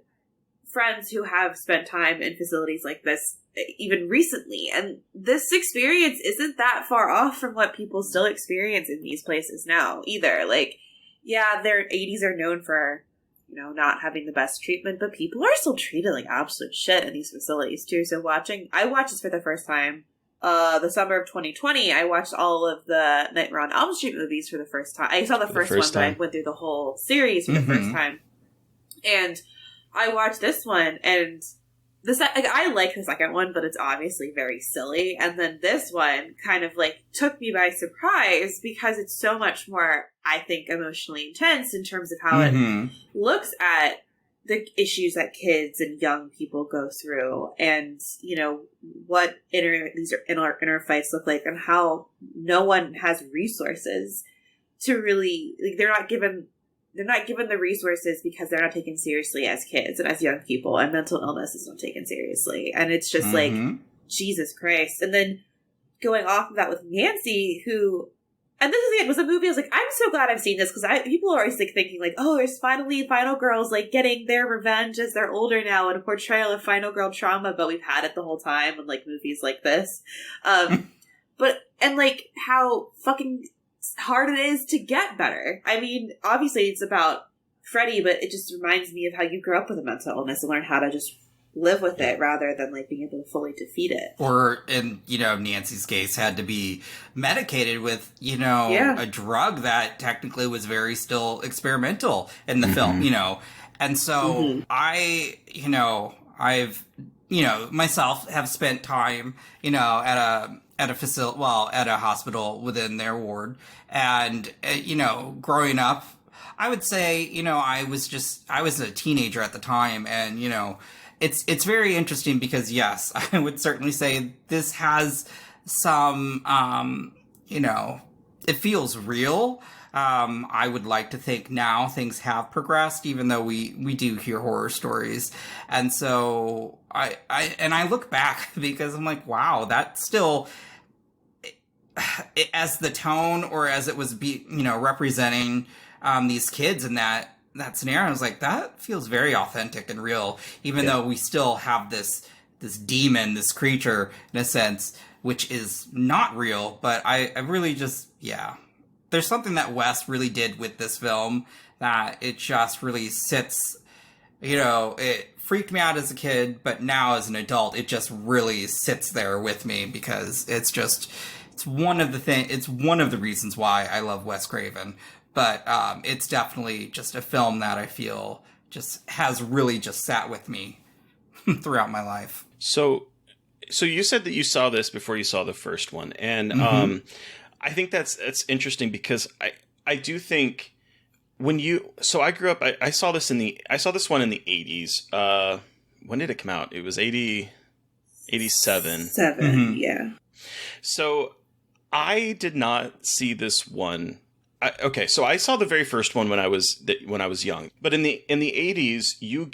friends who have spent time in facilities like this even recently, and this experience isn't that far off from what people still experience in these places now, either. Yeah, their 80s are known for, not having the best treatment, but people are still treated like absolute shit in these facilities, too. So I watched this for the first time. The summer of 2020, I watched all of the Nightmare on Elm Street movies for the first time. I saw the first one, but I went through the whole series for the first time. And I watched this one, and I like the second one, but it's obviously very silly. And then this one kind of took me by surprise because it's so much more, I think, emotionally intense in terms of how it looks at the issues that kids and young people go through, and what these inner fights look like, and how no one has resources to really they're not given the resources because they're not taken seriously as kids and as young people, and mental illness is not taken seriously, and it's just Jesus Christ. And then going off of that with Nancy, who. And this is was a movie I was like, I'm so glad I've seen this, because people are always thinking oh, there's finally final girls getting their revenge as they're older now, and a portrayal of final girl trauma, but we've had it the whole time in movies like this. But how fucking hard it is to get better. I mean, obviously it's about Freddy, but it just reminds me of how you grew up with a mental illness and learn how to just live with it rather than being able to fully defeat it. Or in Nancy's case had to be medicated with a drug that technically was very still experimental in the film, and so I've myself have spent time at a facility, at a hospital within their ward, and growing up, I would say I was a teenager at the time, and It's very interesting because, yes, I would certainly say this has some, it feels real. I would like to think now things have progressed, even though we do hear horror stories. And so I look back because I'm like, wow, that's still, as the tone or as it was representing these kids in that scenario, I was like, that feels very authentic and real, even though we still have this demon, this creature in a sense, which is not real. But I really just, there's something that Wes really did with this film that it just really sits, it freaked me out as a kid, but now as an adult, it just really sits there with me because it's one of the reasons why I love Wes Craven. But it's definitely just a film that I feel just has really just sat with me throughout my life. So you said that you saw this before you saw the first one, and I think that's interesting because I do think I grew up. I saw this one in the 80s. When did it come out? It was 87. Yeah. So I did not see this one. So I saw the very first one when I was young. But in the 80s, you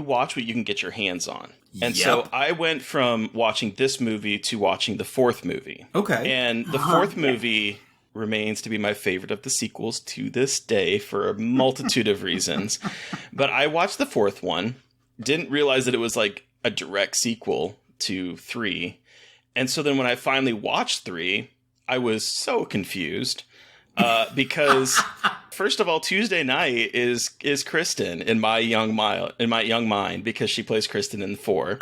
watch what you can get your hands on. And so I went from watching this movie to watching the fourth movie. Okay. And the fourth movie remains to be my favorite of the sequels to this day for a multitude of reasons. But I watched the fourth one, didn't realize that it was like a direct sequel to 3. And so then when I finally watched 3, I was so confused. Because first of all, Tuesday Night is Kristen in my young mind because she plays Kristen in 4.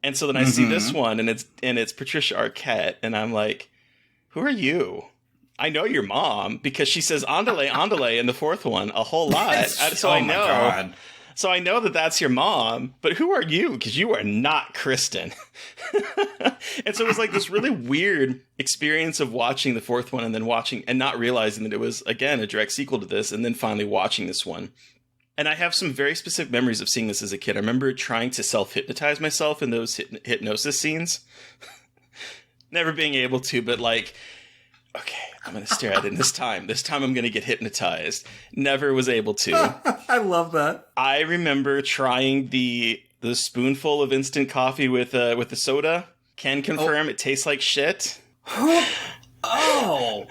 And so then I see this one and it's Patricia Arquette and I'm like, who are you? I know your mom because she says "andale, andale" in the fourth one a whole lot. So I know. God. So I know that that's your mom, but who are you? Because you are not Kristen. And so it was like this really weird experience of watching the fourth one and then watching and not realizing that it was, again, a direct sequel to this and then finally watching this one. And I have some very specific memories of seeing this as a kid. I remember trying to self-hypnotize myself in those hypnosis scenes. Never being able to, but like, okay, I'm going to stare at it this time. This time I'm going to get hypnotized. Never was able to. I love that. I remember trying the spoonful of instant coffee with the soda. Can confirm it tastes like shit. Oh.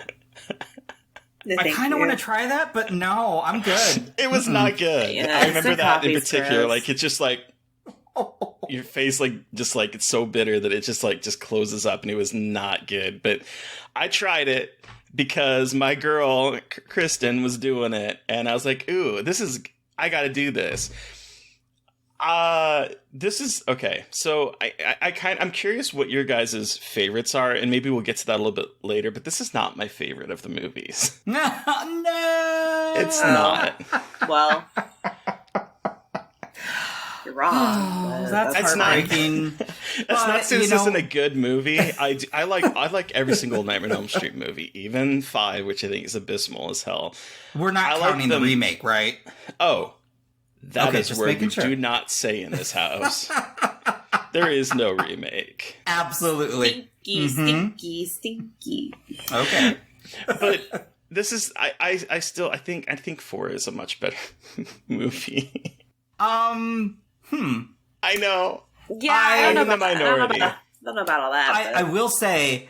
No, I kind of want to try that, but no, I'm good. It was not good. Yeah, I remember that in particular. Gross. Like, it's just like, your face, it's so bitter that it just closes up, and it was not good. But I tried it because my girl, Kristen, was doing it, and I was like, ooh, I gotta do this. This is, okay, so I'm curious what your guys' favorites are, and maybe we'll get to that a little bit later, but this is not my favorite of the movies. No! It's not. Well, you're wrong. That's heartbreaking. That's not since this isn't a good movie. I like every single Nightmare on Elm Street movie, even 5, which I think is abysmal as hell. We're not counting the remake, right? Oh, that is where we sure. do not say in this house. There is no remake. Absolutely. Stinky. Okay. But this is I think 4 is a much better movie. I know. Yeah, I don't know the minority. I don't know about all that. I will say,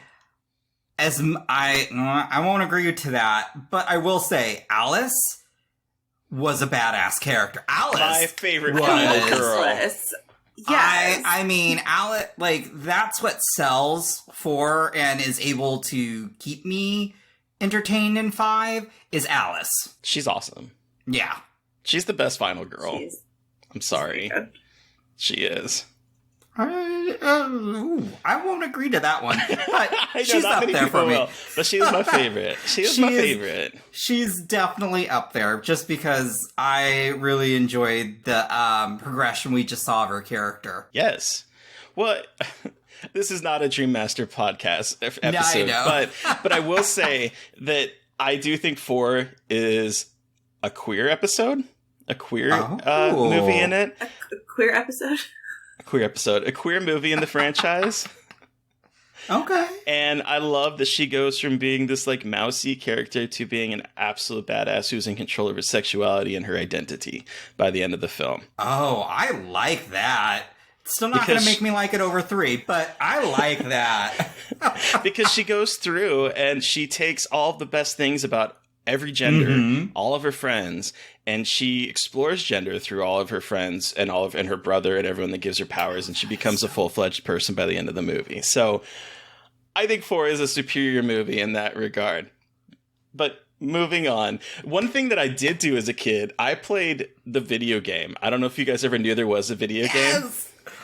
I won't agree to that, but I will say Alice was a badass character. Alice, my favorite was girl. Yes. I mean, Alice, like, that's what sells for and is able to keep me entertained in 5 is Alice. She's awesome. Yeah. She's the best final girl. I'm sorry. She is. I won't agree to that one, but she's up there for me. But she is my favorite. She is my favorite. She's definitely up there, just because I really enjoyed the progression we just saw of her character. Yes. Well, this is not a Dream Master podcast episode, no, I know. but I will say that I do think 4 is a queer episode, a queer movie in it. A queer episode? A queer movie in the franchise. Okay. And I love that she goes from being this like mousy character to being an absolute badass who's in control of her sexuality and her identity by the end of the film. Oh, I like that. Still not going to make me like it over 3, but I like that. Because she goes through and she takes all of the best things about every gender, all of her friends, and she explores gender through all of her friends and and her brother and everyone that gives her powers, and she becomes a full-fledged person by the end of the movie. So I think 4 is a superior movie in that regard. But moving on, one thing that I did do as a kid, I played the video game. I don't know if you guys ever knew there was a video game.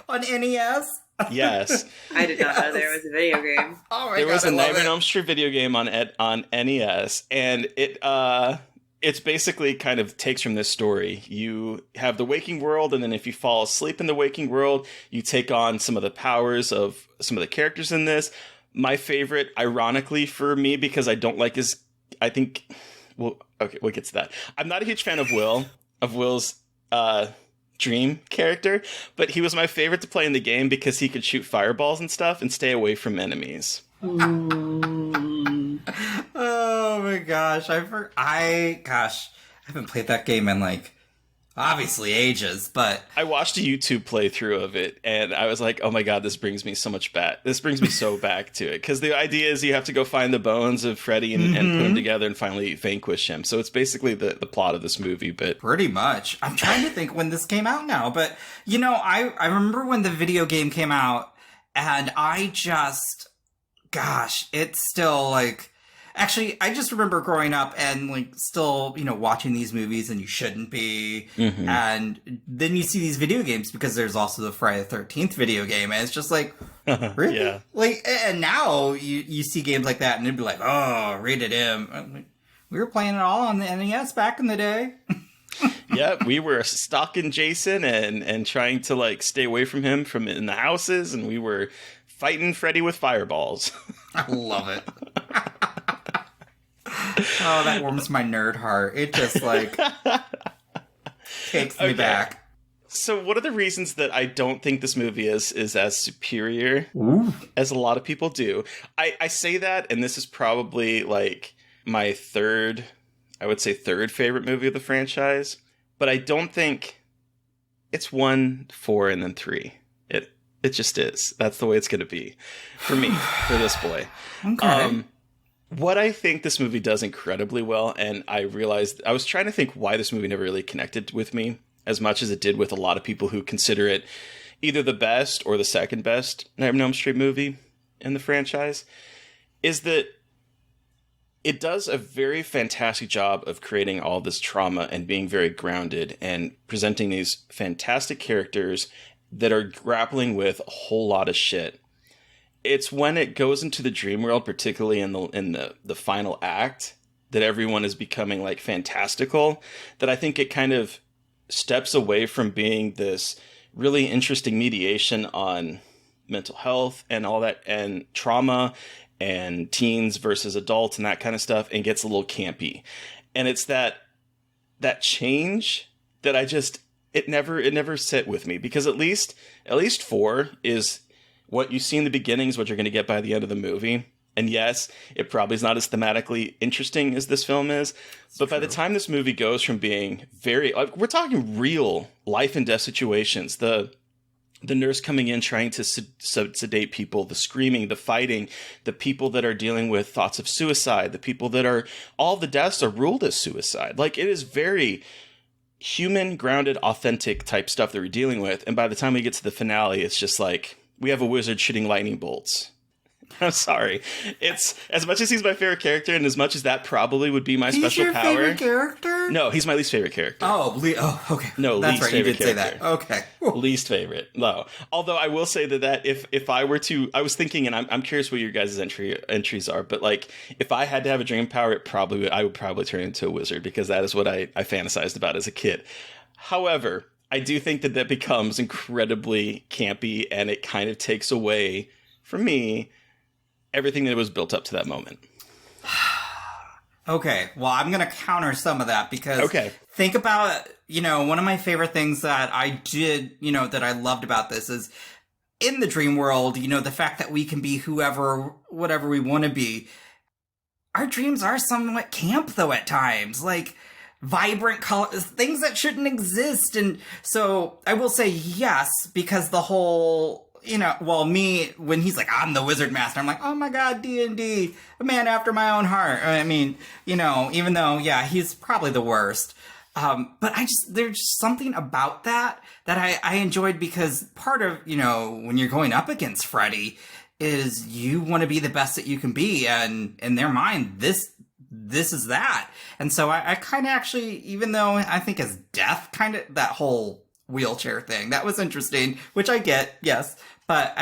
On NES? Yes. I did not know there was a video game. Oh my There God, was a I love Nightmare on it. Elm Street video game on NES, and it's basically kind of takes from this story. You have the waking world, and then if you fall asleep in the waking world, you take on some of the powers of some of the characters in this. My favorite, ironically for me, because I don't like his, I think, well, okay, we'll get to that. I'm not a huge fan of Will's dream character, but he was my favorite to play in the game because he could shoot fireballs and stuff and stay away from enemies. Oh my gosh, I haven't played that game in like obviously ages, but I watched a YouTube playthrough of it, and I was like, "Oh my god, this brings me so much back. This brings me so back to it." Because the idea is you have to go find the bones of Freddy and put them together and finally vanquish him. So it's basically the plot of this movie. But pretty much. I'm trying to think when this came out now, but you know, I remember when the video game came out, and it's still like. Actually, I just remember growing up and like still, you know, watching these movies and you shouldn't be. And then you see these video games because there's also the Friday the 13th video game. And it's just like, really? Yeah. Like, and now you see games like that and it'd be like, oh, rated M. I'm like, we were playing it all on the NES back in the day. Yeah, we were stalking Jason and trying to like stay away from him from in the houses, and we were fighting Freddy with fireballs. I love it. Oh, that warms my nerd heart. It just like takes me back. So one of the reasons that I don't think this movie is as superior as a lot of people do, I say that, and this is probably like my third favorite movie of the franchise, but I don't think it's 1, 4, and then 3. It just is. That's the way it's going to be for me, for this boy. Okay. What I think this movie does incredibly well, and I realized I was trying to think why this movie never really connected with me as much as it did with a lot of people who consider it either the best or the second best Nightmare on Elm Street movie in the franchise, is that it does a very fantastic job of creating all this trauma and being very grounded and presenting these fantastic characters that are grappling with a whole lot of shit. It's when it goes into the dream world, particularly in the final act, that everyone is becoming like fantastical, that I think it kind of steps away from being this really interesting mediation on mental health and all that, and trauma and teens versus adults and that kind of stuff, and gets a little campy. And it's that change that it never sit with me, because at least 4 is what you see in the beginning is what you're going to get by the end of the movie. And yes, it probably is not as thematically interesting as this film is. But by the time this movie goes from being very, like, we're talking real life and death situations, the nurse coming in trying to sedate people, the screaming, the fighting, the people that are dealing with thoughts of suicide, the people that are, all the deaths are ruled as suicide. Like, it is very human, grounded, authentic type stuff that we're dealing with. And by the time we get to the finale, it's just like, we have a wizard shooting lightning bolts. I'm sorry. It's, as much as he's my favorite character, and as much as that probably would be my special your power. Favorite character? No, he's my least favorite character. Oh, okay. No, that's least right. You favorite did say character. that. Okay. Least favorite. No. Although I will say that if I were to, I was thinking, and I'm curious what your guys' entries are, but like, if I had to have a dream power, I would probably turn into a wizard, because that is what I fantasized about as a kid. However, I do think that becomes incredibly campy, and it kind of takes away, for me, everything that was built up to that moment. Okay, well, I'm going to counter some of that, because think about, one of my favorite things that I did, that I loved about this is in the dream world, the fact that we can be whatever we want to be. Our dreams are somewhat camp, though, at times. Like, vibrant colors, things that shouldn't exist. And so I will say yes, because the whole, me, when he's like, I'm the wizard master, I'm like, oh my God, D&D, a man after my own heart. I mean, even though, yeah, he's probably the worst. But there's something about that I enjoyed, because part of, when you're going up against Freddy is you want to be the best that you can be. And in their mind, this is that. And so I kind of actually, even though I think his death, kind of that whole wheelchair thing, that was interesting, which I get, yes. But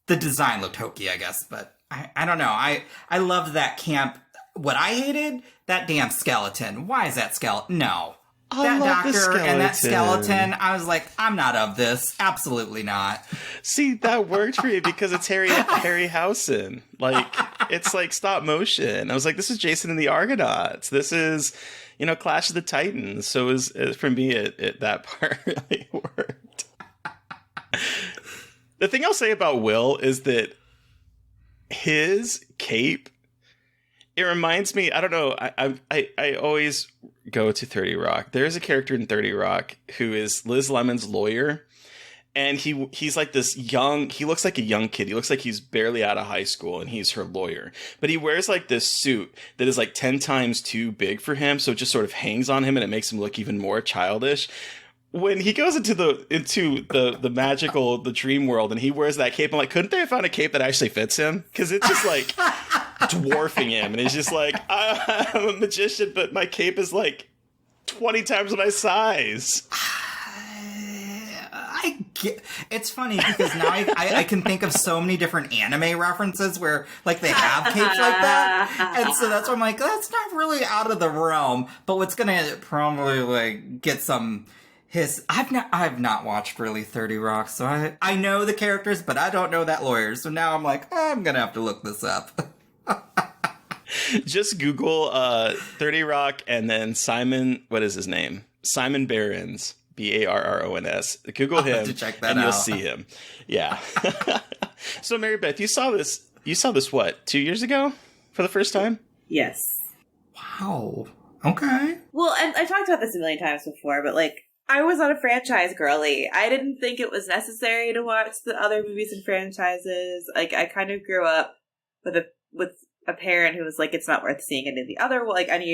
the design looked hokey, I guess. But I don't know. I loved that camp. What I hated, that damn skeleton. Why is that skeleton? No. That doctor and that skeleton, I was like, I'm not of this. Absolutely not. See, that worked for you because it's Harryhausen. Like, it's like stop motion. I was like, this is Jason and the Argonauts. This is, Clash of the Titans. So for me, that part really worked. The thing I'll say about Will is that his cape, it reminds me, I don't know, I always go to 30 Rock. There's a character in 30 Rock who is Liz Lemon's lawyer, and he's like this he looks like a young kid. He looks like he's barely out of high school, and he's her lawyer. But he wears like this suit that is like 10 times too big for him, so it just sort of hangs on him, and it makes him look even more childish. When he goes into the magical, the dream world, and he wears that cape, I'm like, couldn't they have found a cape that actually fits him? Because it's just like dwarfing him, and he's just like, I'm a magician, but my cape is like 20 times my size. It's funny because now I can think of so many different anime references where like they have capes like that, and so that's why I'm like, that's not really out of the realm. But what's gonna probably like get some. I've not watched really 30 Rock, so I know the characters, but I don't know that lawyer. So now I'm like, I'm gonna have to look this up. Just Google 30 Rock and then Simon. What is his name? Simon Barrons, Barrons. Google him, to check that and out. You'll see him. Yeah. So Mary Beth, you saw this. What, 2 years ago for the first time? Yes. Wow. Okay. Well, and I talked about this a million times before, but like, I was not a franchise girly. I didn't think it was necessary to watch the other movies and franchises. Like, I kind of grew up with a parent who was like, it's not worth seeing any of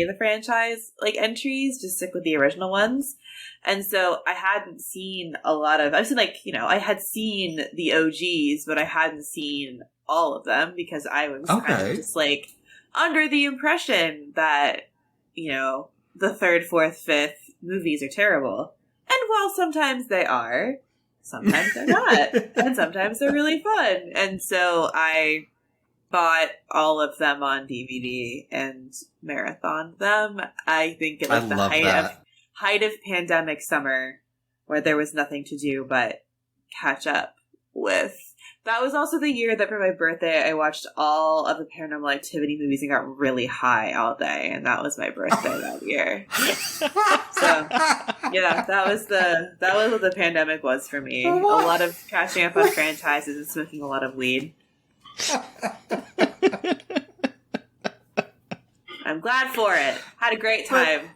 the franchise like entries. Just stick with the original ones. And so I hadn't seen I had seen the OGs, but I hadn't seen all of them because I was kind of just like under the impression that the third, fourth, fifth movies are terrible. And while sometimes they are, sometimes they're not. And sometimes they're really fun. And so I bought all of them on DVD and marathoned them. I think it was the height of pandemic summer where there was nothing to do but catch up with. That was also the year that for my birthday, I watched all of the Paranormal Activity movies and got really high all day. And that was my birthday that year. So, yeah, that was what the pandemic was for me. A lot of catching up on franchises and smoking a lot of weed. I'm glad for it. Had a great time.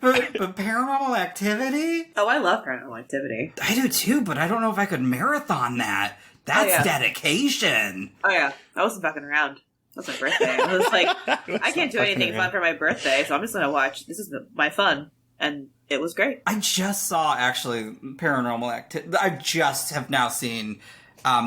But Paranormal Activity? Oh, I love Paranormal Activity. I do too, but I don't know if I could marathon that. That's dedication. Oh, yeah. I wasn't fucking around. That was my birthday. I was like, I can't do anything fun for my birthday, so I'm just going to watch. This is my fun. And it was great. I just saw, actually, Paranormal Activity. I just have now seen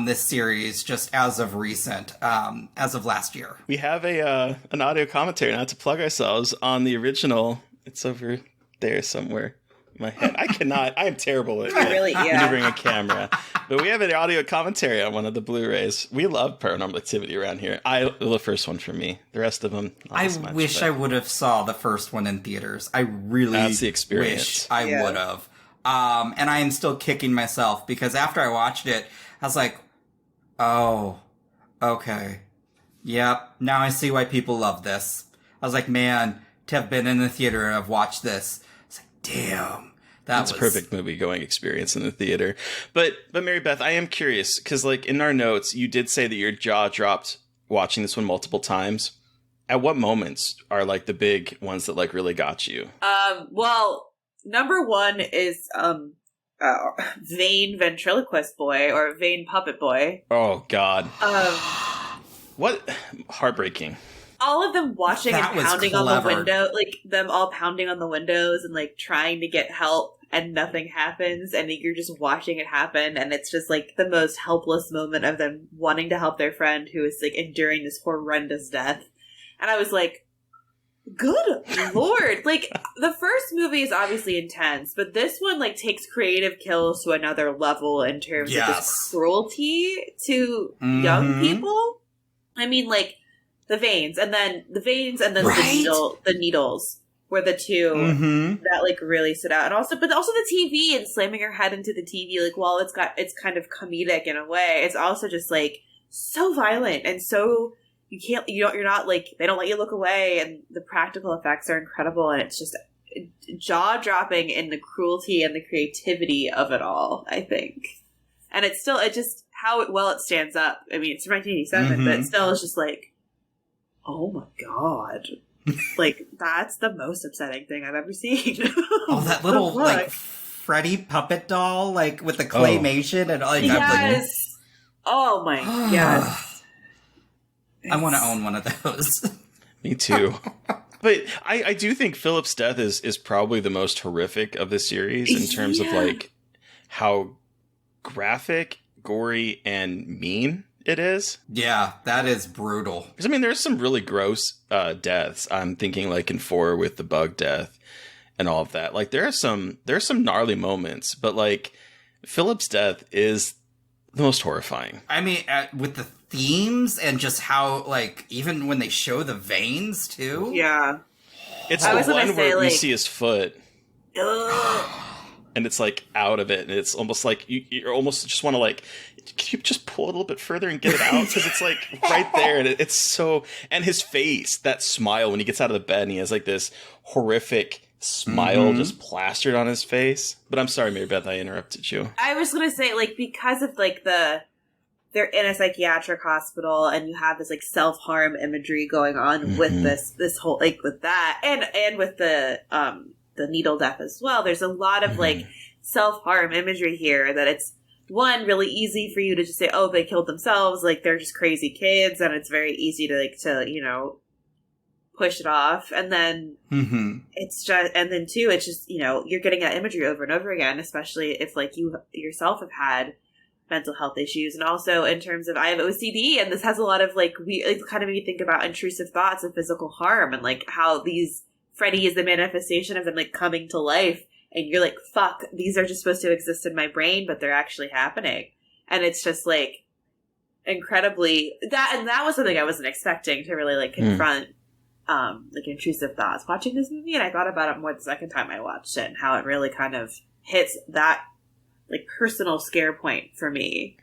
this series just as of recent, as of last year. We have an audio commentary, not to plug ourselves, on the original. It's over there somewhere. My head. I am terrible at maneuvering a camera. But we have an audio commentary on one of the Blu-rays. We love Paranormal Activity around here. The first one for me. The rest of them, I wish I would have saw the first one in theaters. I really that's the experience. Wish I would have. And I am still kicking myself because after I watched it, I was like, oh, okay. Yep, now I see why people love this. I was like, man, to have been in the theater and have watched this, it's like, damn. That's a perfect movie-going experience in the theater. But Mary Beth, I am curious, because like in our notes, you did say that your jaw dropped watching this one multiple times. at what moments are like the big ones that like really got you? Well, number one is vain ventriloquist boy or vain puppet boy. Oh God. What heartbreaking. All of them watching That and pounding was on the clever. window, like them all pounding on the windows and like trying to get help and nothing happens and you're just watching it happen and it's just like the most helpless moment of them wanting to help their friend who is like enduring this horrendous death. And I was like, good Lord. Like the first movie is obviously intense, but this one like takes creative kills to another level in terms of this cruelty to young people. I mean, like the veins and then the needles were the two that like really stood out. And also the TV and slamming her head into the TV, like while it's kind of comedic in a way, it's also just like so violent and so you're not like, they don't let you look away and the practical effects are incredible and it's just jaw-dropping in the cruelty and the creativity of it all, I think. And it's just how well it stands up. I mean, it's from 1987, but still it's just like, oh my God. Like, that's the most upsetting thing I've ever seen. Oh, that little, like, Freddy puppet doll, like, with the claymation and all. Like, yes! Oh my, yes. I want to own one of those. Me too. But I do think Philip's death is probably the most horrific of the series in terms of, like, how graphic, gory, and mean it is. Yeah, that is brutal. Because, I mean, there's some really gross deaths. I'm thinking, like, in 4 with the bug death and all of that. Like, there are some gnarly moments, but, like, Philip's death is the most horrifying. I mean, with the themes and just how, like, even when they show the veins, too. Yeah. It's the one where we see his foot. And it's, like, out of it. And it's almost like you almost just want to, like, can you just pull it a little bit further and get it out? Because it's, like, right there. And it's so... And his face, that smile when he gets out of the bed and he has, like, this horrific smile just plastered on his face. But I'm sorry, Mary Beth, I interrupted you. I was going to say, like, because of, like, they're in a psychiatric hospital and you have this, like, self-harm imagery going on with this whole, like, with that. And with the needle death as well. There's a lot of, like, self-harm imagery here that it's, one, really easy for you to just say, oh, they killed themselves, like, they're just crazy kids, and it's very easy to you know, push it off. And then it's just, and then two, it's just, you know, you're getting that imagery over and over again, especially if, like, you yourself have had mental health issues. And also in terms of, I have OCD, and this has a lot of, like, it kind of made me think about intrusive thoughts of physical harm, and, like, how Freddy is the manifestation of them, like, coming to life. And you're like, fuck, these are just supposed to exist in my brain, but they're actually happening. And it's just, like, incredibly... That was something I wasn't expecting to really, like, confront, like, intrusive thoughts watching this movie. And I thought about it more the second time I watched it, and how it really kind of hits that, like, personal scare point for me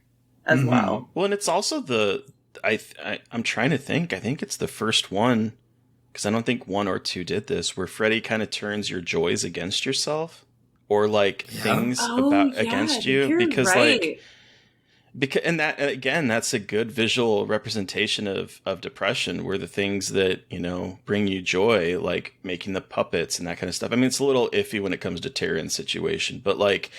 as well. Well, and it's also I'm trying to think. I think it's the first one... Because I don't think 1 or 2 did this, where Freddy kind of turns your joys against yourself, or like things against you. Because right. And that, again, that's a good visual representation of depression, where the things that, you know, bring you joy, like making the puppets and that kind of stuff. I mean, it's a little iffy when it comes to Tyrion's situation, but like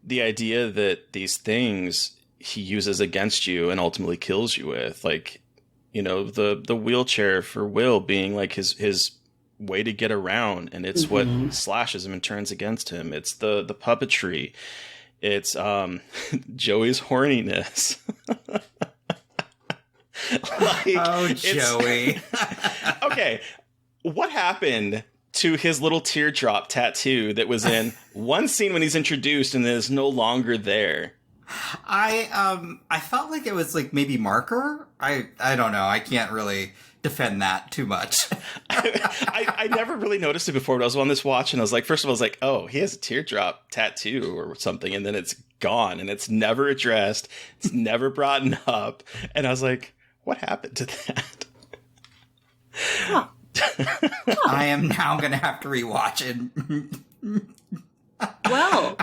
the idea that these things he uses against you and ultimately kills you with, like, you know, the wheelchair for Will being like his way to get around, and it's what slashes him and turns against him. It's the puppetry. It's Joey's horniness. Like, Joey. Okay, what happened to his little teardrop tattoo that was in one scene when he's introduced and then is no longer there? I felt like it was like maybe marker. I don't know. I can't really defend that too much. I never really noticed it before, but I was on this watch and I was like, first of all, I was like, oh, he has a teardrop tattoo or something, and then it's gone and it's never addressed. It's never brought up. And I was like, what happened to that? Huh. I am now going to have to rewatch it. Well,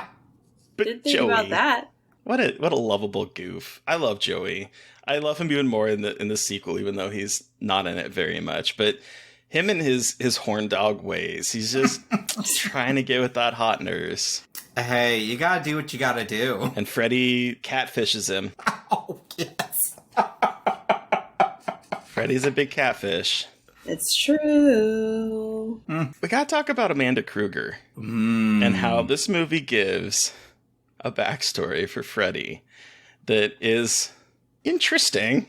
but didn't think about that. What a lovable goof. I love Joey. I love him even more in the sequel, even though he's not in it very much. But him and his horn dog ways, he's just trying to get with that hot nurse. Hey, you gotta do what you gotta do. And Freddy catfishes him. Oh, yes. Freddy's a big catfish. It's true. We gotta talk about Amanda Kruger and how this movie gives a backstory for Freddy that is interesting.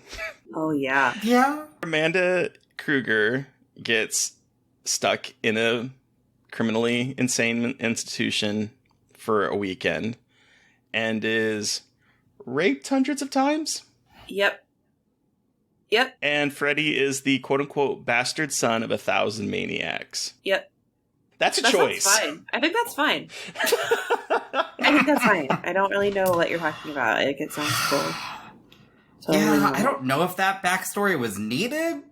Oh, yeah. Yeah. Amanda Kruger gets stuck in a criminally insane institution for a weekend and is raped hundreds of times. Yep. And Freddy is the quote-unquote bastard son of 1,000 maniacs. Yep. That's a choice. Fine. I think that's fine. I think that's fine. I don't really know what you're talking about. Like, it sounds cool. Totally Yeah, I don't know if that backstory was needed.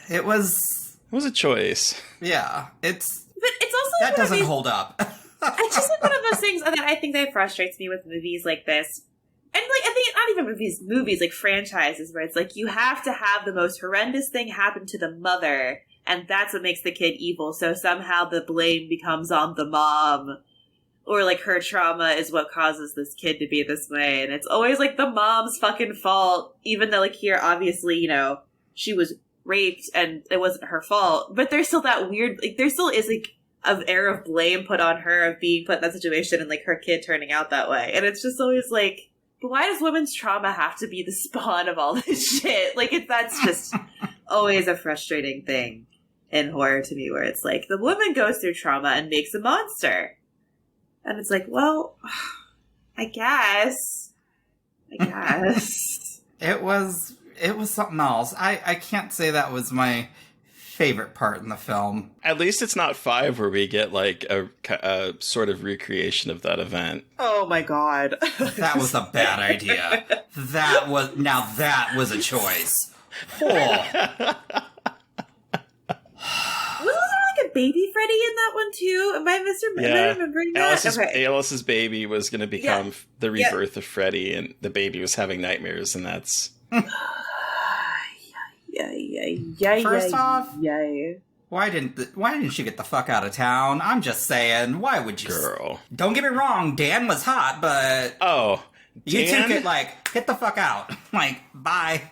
It was a choice. Yeah, But it's also that doesn't hold up. It's just like one of those things that I think that frustrates me with movies like this. And like, I think not even movies, like franchises, where it's like you have to have the most horrendous thing happen to the mother, and that's what makes the kid evil. So somehow the blame becomes on the mom, or like her trauma is what causes this kid to be this way. And it's always like the mom's fucking fault, even though like here, obviously, you know, she was raped and it wasn't her fault. But there's still that weird, like there still is like an air of blame put on her of being put in that situation and like her kid turning out that way. And it's just always like, but why does women's trauma have to be the spawn of all this shit? Like, that's just always a frustrating thing in horror to me, where it's like, the woman goes through trauma and makes a monster. And it's like, well, I guess. It was something else. I can't say that was my favorite part in the film. At least it's not 5 where we get like a sort of recreation of that event. Oh my god. That was a bad idea. That was a choice. Oh. Wasn't there like a baby Freddy in that one too? Am I remembering that? Alice's baby was going to become the rebirth of Freddy, and the baby was having nightmares, and that's... First off, why didn't she get the fuck out of town? I'm just saying, why would you? Girl. Don't get me wrong, Dan was hot, but... Oh, you two could, like, get the fuck out. Like, bye.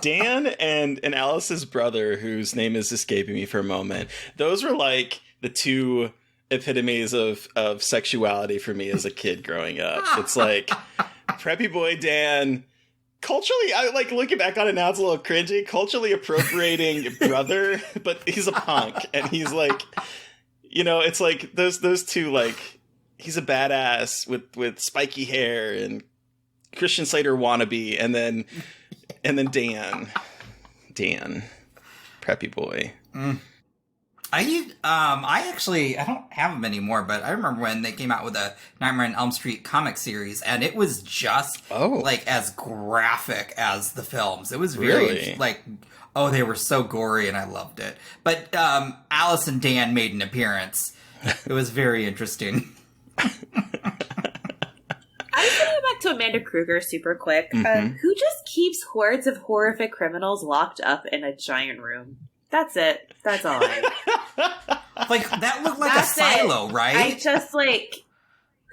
Dan and Alice's brother, whose name is escaping me for a moment, those were like the two epitomes of sexuality for me as a kid growing up. It's like preppy boy Dan, culturally, I like looking back on it now, it's a little cringy, culturally appropriating brother, but he's a punk, and he's like, you know, it's like those two, like, he's a badass with spiky hair and Christian Slater wannabe, and then Dan, preppy boy. I don't have them anymore, but I remember when they came out with a Nightmare on Elm Street comic series, and it was just like as graphic as the films. It was very they were so gory, and I loved it. But Alice and Dan made an appearance. It was very interesting. I was going to go back to Amanda Kruger super quick, who just keeps hordes of horrific criminals locked up in a giant room. That's it. That's all I Like, that looked like a silo, right? I just, like,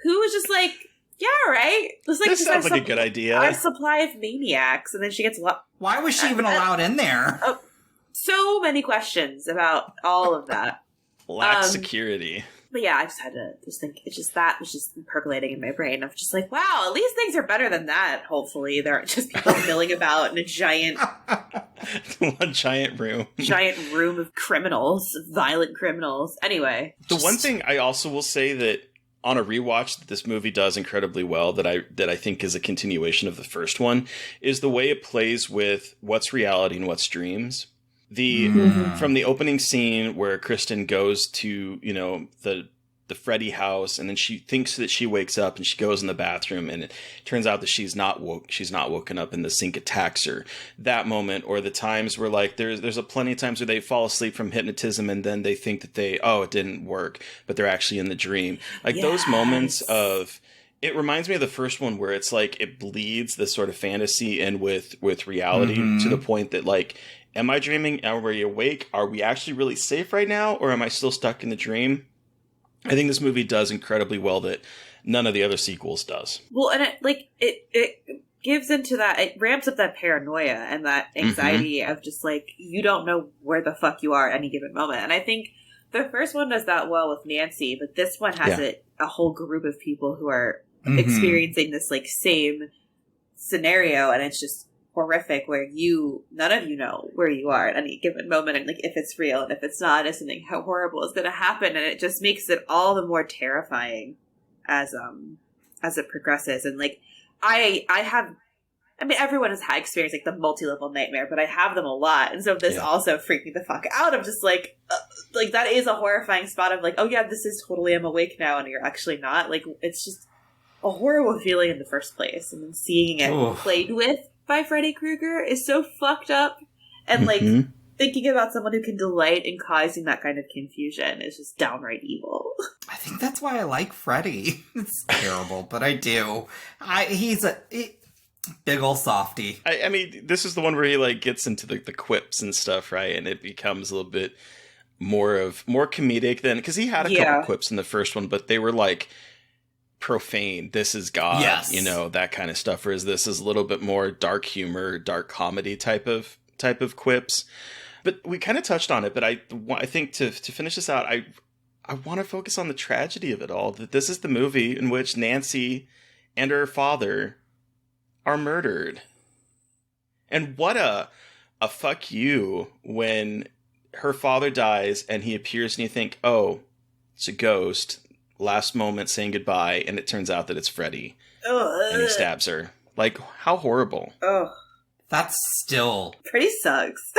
who was just like, yeah, right? This sounds like a good idea. Our supply of maniacs, and then she gets Why was she even allowed in there? So many questions about all of that. Lack security. But yeah, I just had to just think, that was just percolating in my brain of just like, wow, at least things are better than that, hopefully. There aren't just people milling about in a giant... One giant room. Giant room of criminals, violent criminals. Anyway. The one thing I also will say that on a rewatch that this movie does incredibly well, that I think is a continuation of the first one, is the way it plays with what's reality and what's dreams. From the opening scene where Kristen goes to, you know, the the Freddy house, and then she thinks that she wakes up and she goes in the bathroom, and it turns out that she's not woken up, and the sink attacks her. That moment, or the times where like there's a plenty of times where they fall asleep from hypnotism and then they think that it didn't work, but they're actually in the dream. Like those moments of, it reminds me of the first one where it's like it bleeds the sort of fantasy in with reality to the point that like, am I dreaming? Are we awake? Are we actually really safe right now? Or am I still stuck in the dream? I think this movie does incredibly well that none of the other sequels does. Well, and it gives into that, it ramps up that paranoia and that anxiety of just like, you don't know where the fuck you are at any given moment. And I think the first one does that well with Nancy, but this one has a whole group of people who are experiencing this like same scenario, and it's just horrific where none of you know where you are at any given moment, and like if it's real and if it's not, and something how horrible is going to happen, and it just makes it all the more terrifying as it progresses. And like I mean, everyone has had experience like the multi-level nightmare, but I have them a lot, and so this also freaked me the fuck out. Of just like that is a horrifying spot of like, oh yeah, this is totally, I'm awake now, and you're actually not. Like, it's just a horrible feeling in the first place, and then seeing it played with by Freddy Krueger is so fucked up. And like thinking about someone who can delight in causing that kind of confusion is just downright evil. I think that's why I like Freddy. It's terrible, but I do. He's a big ol' softy. I mean, this is the one where he like gets into the quips and stuff, right? And it becomes a little bit more comedic than, because he had a couple quips in the first one, but they were like profane. This is God, that kind of stuff. Whereas this is a little bit more dark humor, dark comedy type of quips. But we kind of touched on it. But I think to finish this out, I want to focus on the tragedy of it all. That this is the movie in which Nancy and her father are murdered. And what a fuck you when her father dies and he appears and you think, oh, it's a ghost. Last moment saying goodbye, and it turns out that it's Freddy. And he stabs her. Like, how horrible. Oh. That's still... Freddy sucks.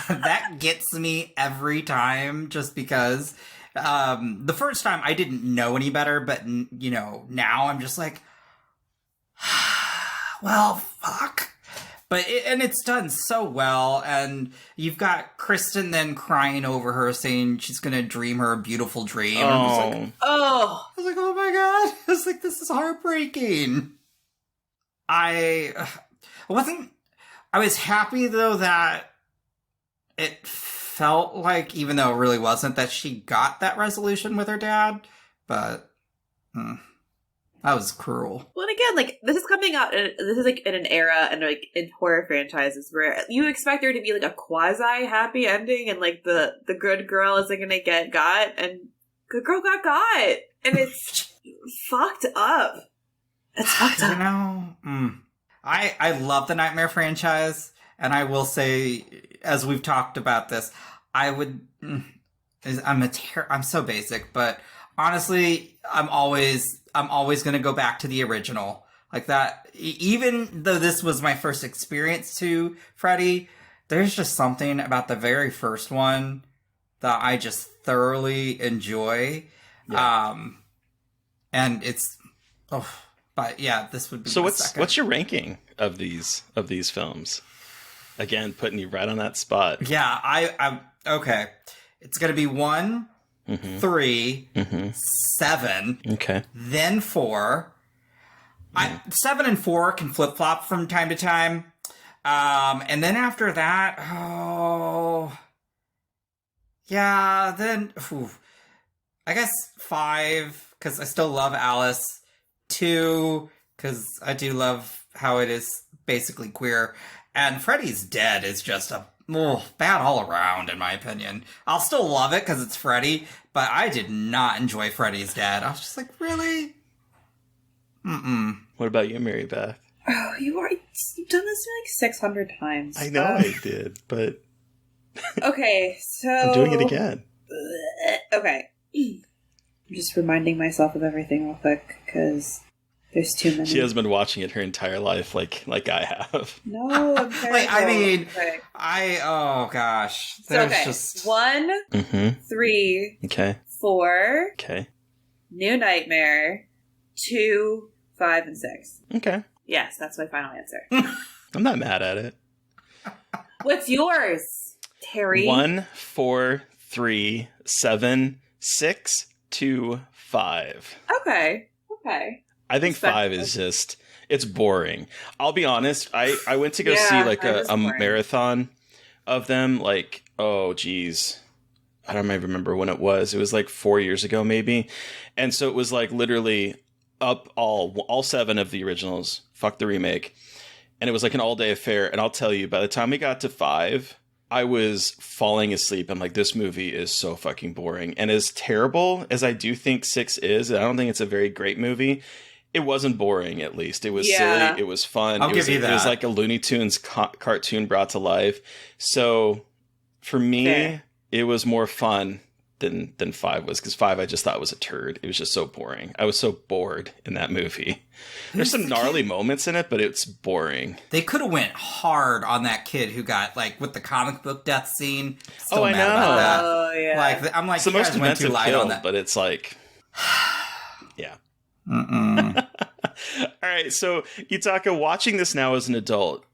That gets me every time, just because the first time I didn't know any better, but, now I'm just like, well, fuck. But it's done so well, and you've got Kristen then crying over her, saying she's gonna dream her a beautiful dream. Oh. I was like, oh my god! I was like, this is heartbreaking. I was happy though that it felt like, even though it really wasn't, that she got that resolution with her dad, but. That was cruel. Well, and again, like, this is coming out, this is, like, in an era, and, like, in horror franchises where you expect there to be, like, a quasi-happy ending, and, like, the good girl isn't gonna get got, and good girl got. And it's fucked up. It's fucked up. I love the Nightmare franchise, and I will say, as we've talked about this, I'm so basic, but honestly, I'm always going to go back to the original. Like that, even though this was my first experience to Freddy, there's just something about the very first one that I just thoroughly enjoy. Yeah. And it's, but yeah, this would be so what's your ranking of these films? Again, putting you right on that spot. Yeah, I'm okay. It's going to be 1, 3, 7, okay, then 4. 7 and 4 can flip-flop from time to time. And then after that, then I guess 5, because I still love Alice. 2, because I do love how it is basically queer. And Freddy's Dead is just a bad all around, in my opinion. I'll still love it because it's Freddy, but I did not enjoy Freddy's Dead. I was just like, really? What about you, Mary Beth? Oh, you've done this like 600 times. I know I did, but... Okay, so... I'm doing it again. Okay. I'm just reminding myself of everything real quick, because there's too many. She has been watching it her entire life, like I have. No, I'm terrible. Like, I mean, okay. oh gosh. So, okay. Just... 1, 3, okay, 4, okay, New Nightmare, 2, 5, and 6. Okay. Yes, that's my final answer. I'm not mad at it. What's yours, Terry? 1, 4, 3, 7, 6, 2, 5. Okay. I think 5 is just, it's boring. I'll be honest, I went to go see like a marathon of them, like, oh geez, I don't even remember when it was. It was like 4 years ago maybe. And so it was like literally up all 7 of the originals, fuck the remake. And it was like an all-day affair. And I'll tell you, by the time we got to 5, I was falling asleep. I'm like, this movie is so fucking boring. And as terrible as I do think 6 is, I don't think it's a very great movie. It wasn't boring, at least. It was silly. It was fun. I'll give you that. It was like a Looney Tunes cartoon brought to life. So for me, it was more fun than 5 was, because 5 I just thought was a turd. It was just so boring. I was so bored in that movie. There's some gnarly moments in it, but it's boring. They could have went hard on that kid who got, like, with the comic book death scene. Still I mad know. about that. Oh, yeah. Like, I'm like, It's the you most guys went too defensive light kill, on that. but it's like, yeah. Mm-mm. All right, so Yutaka, watching this now as an adult,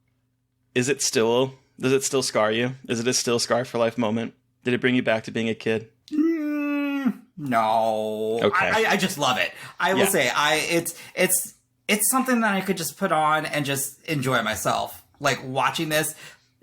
does it still scar you? Is it a still scar for life moment? Did it bring you back to being a kid? No. Okay. I just love it. I will say, it's something that I could just put on and just enjoy myself. Like, watching this,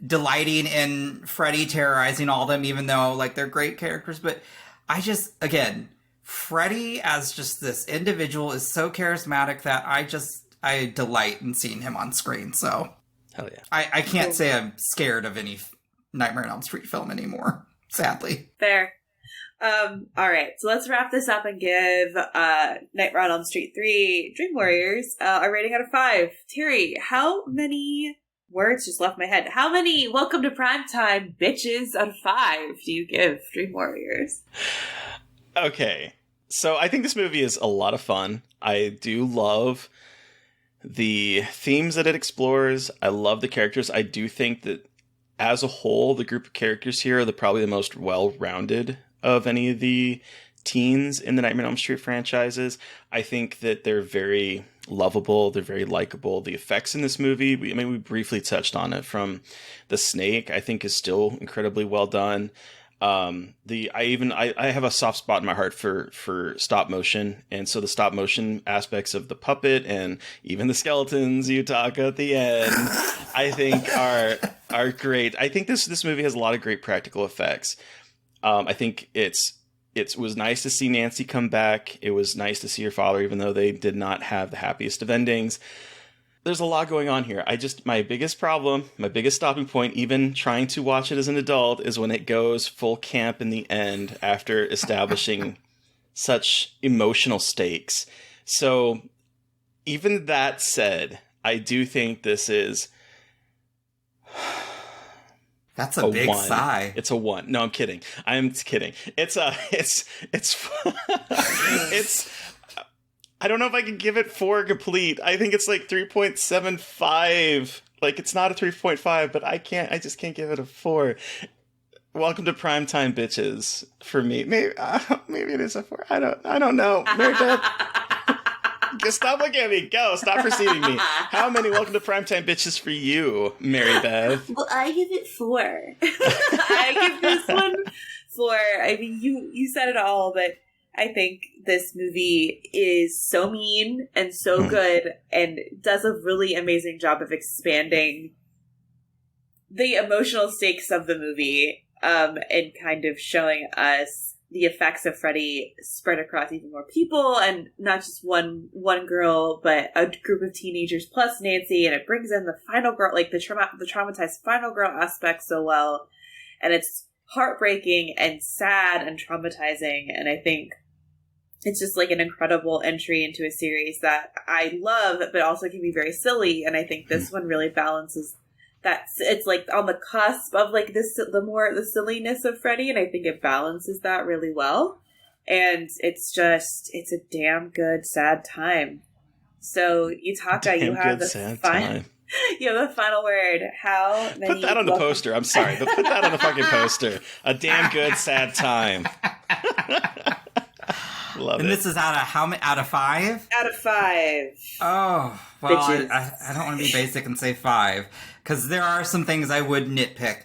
delighting in Freddy terrorizing all of them, even though, like, they're great characters. But I just, again, Freddy as just this individual is so charismatic that I delight in seeing him on screen. So Hell yeah. I can't say I'm scared of any Nightmare on Elm Street film anymore, sadly. Fair. All right, so let's wrap this up and give Nightmare on Elm Street 3 Dream Warriors a rating out of 5. Terry, how many words just left my head? How many Welcome to Primetime bitches out of 5 do you give Dream Warriors? Okay, so I think this movie is a lot of fun. I do love the themes that it explores. I love the characters. I do think that as a whole, the group of characters here are probably the most well-rounded of any of the teens in the Nightmare on Elm Street franchises. I think that they're very lovable. They're very likable. The effects in this movie, we briefly touched on it, from the snake, I think is still incredibly well done. I have a soft spot in my heart for stop motion, and so the stop motion aspects of the puppet and even the skeletons Yutaka at the end, I think are great. I think this movie has a lot of great practical effects. I think it was nice to see Nancy come back. It was nice to see her father, even though they did not have the happiest of endings. There's a lot going on here. My biggest problem, my biggest stopping point, even trying to watch it as an adult, is when it goes full camp in the end after establishing such emotional stakes. So, even that said, I do think this is... That's a big 1. sigh. It's a 1. No, I'm kidding. I'm kidding. It's I don't know if I can give it 4 complete. I think it's like 3.75. Like, it's not a 3.5, but I just can't give it a 4. Welcome to Primetime bitches for me. Maybe it is a 4. I don't know. Mary Beth, stop looking at me. Go. Stop preceding me. How many Welcome to Primetime bitches for you, Mary Beth? Well, I give it 4. I give this one 4. I mean, you said it all, but I think this movie is so mean and so good, and does a really amazing job of expanding the emotional stakes of the movie, and kind of showing us the effects of Freddy spread across even more people, and not just one girl, but a group of teenagers plus Nancy, and it brings in the final girl, like the traumatized final girl aspect so well, and it's heartbreaking and sad and traumatizing, and I think it's just like an incredible entry into a series that I love, but also can be very silly, and I think this one really balances that. It's like on the cusp of like the silliness of Freddy, and I think it balances that really well. And it's a damn good sad time. So Yutaka, you have the final word. How many? Put that on the poster. I'm sorry, but put that on the fucking poster. A damn good sad time. Love and it. this is out of how many? Out of 5? Out of 5. Oh, well, Bitches. I don't want to be basic and say 5, because there are some things I would nitpick.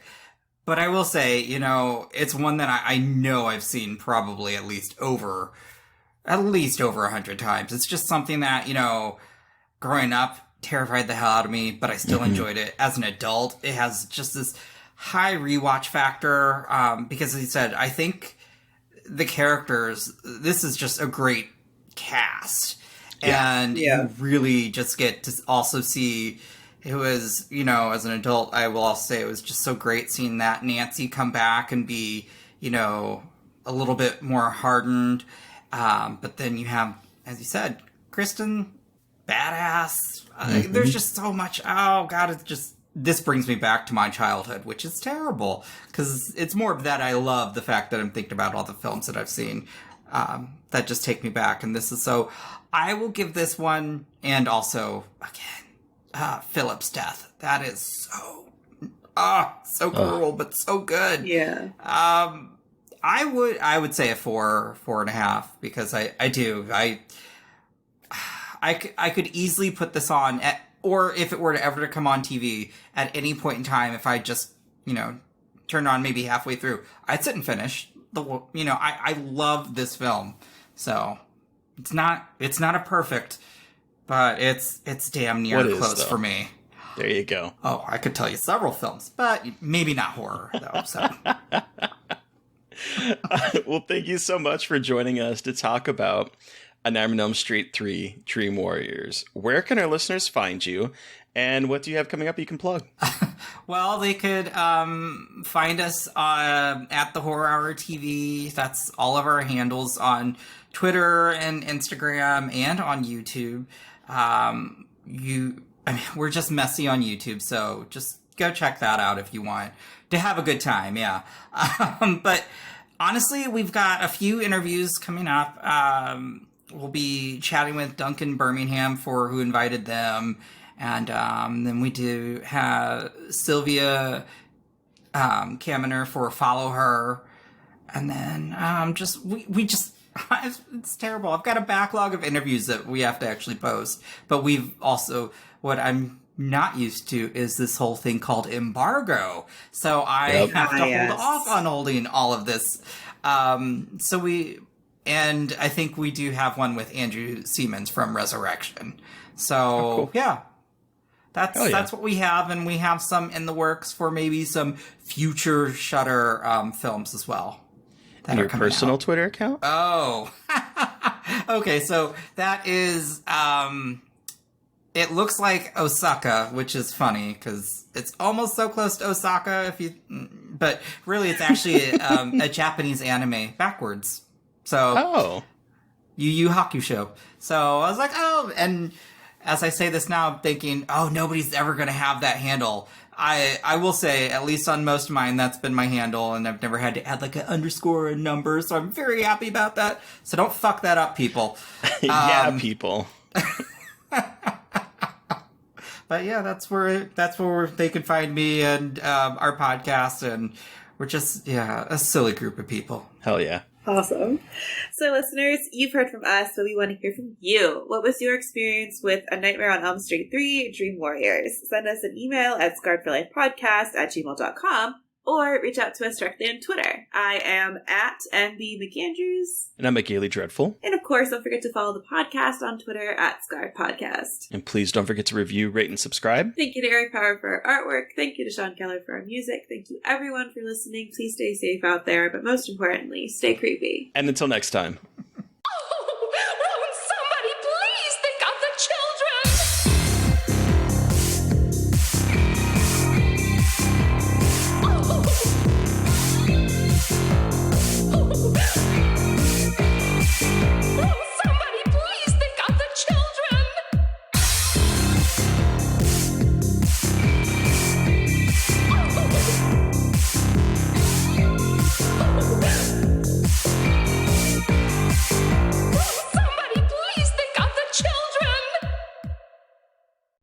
But I will say, it's one that I know I've seen probably at least over 100 times. It's just something that, growing up terrified the hell out of me, but I still enjoyed it. As an adult, it has just this high rewatch factor, because as you said, I think the characters, this is just a great cast. Yeah. And you really just get to also see, it was, as an adult, I will also say it was just so great seeing that Nancy come back and be, a little bit more hardened. But then you have, as you said, Kristen, badass. There's just so much. Oh, God, this brings me back to my childhood, which is terrible. Because it's more of that I love the fact that I'm thinking about all the films that I've seen that just take me back. And this is so... I will give this one, and also, again, Philip's death. That is so cruel, but so good. Yeah. I would say a 4.5, because I could easily put this on or if it were to ever come on TV at any point in time, if I just, turned on maybe halfway through, I'd sit and finish I love this film. So it's not a perfect, but it's damn near close for me. There you go. Oh, I could tell you several films, but maybe not horror though. So. Well, thank you so much for joining us to talk about A Nightmare on Elm Street 3 Dream Warriors. Where can our listeners find you, and what do you have coming up you can plug? Well, they could find us at the Horror Hour TV. That's all of our handles on Twitter and Instagram and on YouTube. We're just messy on YouTube, so just go check that out if you want to have a good time. Yeah. But honestly, we've got a few interviews coming up. We'll be chatting with Duncan Birmingham for Who Invited Them. And then we do have Sylvia Kaminer for Follow Her. And then it's terrible. I've got a backlog of interviews that we have to actually post. But we've also, what I'm not used to is this whole thing called embargo. So I have to hold off on holding all of this. And I think we do have one with Andrew Siemens from Resurrection. So, cool. Yeah. That's what we have, and we have some in the works for maybe some future Shudder films as well. And your personal Twitter account? Oh. Okay, so that is... it looks like Osaka, which is funny, because it's almost so close to Osaka, but really it's actually a Japanese anime backwards. So, Yu Yu Hakusho. So I was like, and as I say this now, I'm thinking, nobody's ever going to have that handle. I will say, at least on most of mine, that's been my handle, and I've never had to add like an underscore or a number, so I'm very happy about that. So don't fuck that up, people. Yeah, people. But yeah, that's where they can find me and our podcast, and we're just a silly group of people. Hell yeah. Awesome. So listeners, you've heard from us, but we want to hear from you. What was your experience with A Nightmare on Elm Street 3 Dream Warriors? Send us an email at scarredforlifepodcast@gmail.com or reach out to us directly on Twitter. I am at MB McAndrews. And I'm McGailey Dreadful. And of course, don't forget to follow the podcast on Twitter at Scarred Podcast. And please don't forget to review, rate, and subscribe. Thank you to Eric Power for our artwork. Thank you to Sean Keller for our music. Thank you everyone for listening. Please stay safe out there, but most importantly, stay creepy. And until next time.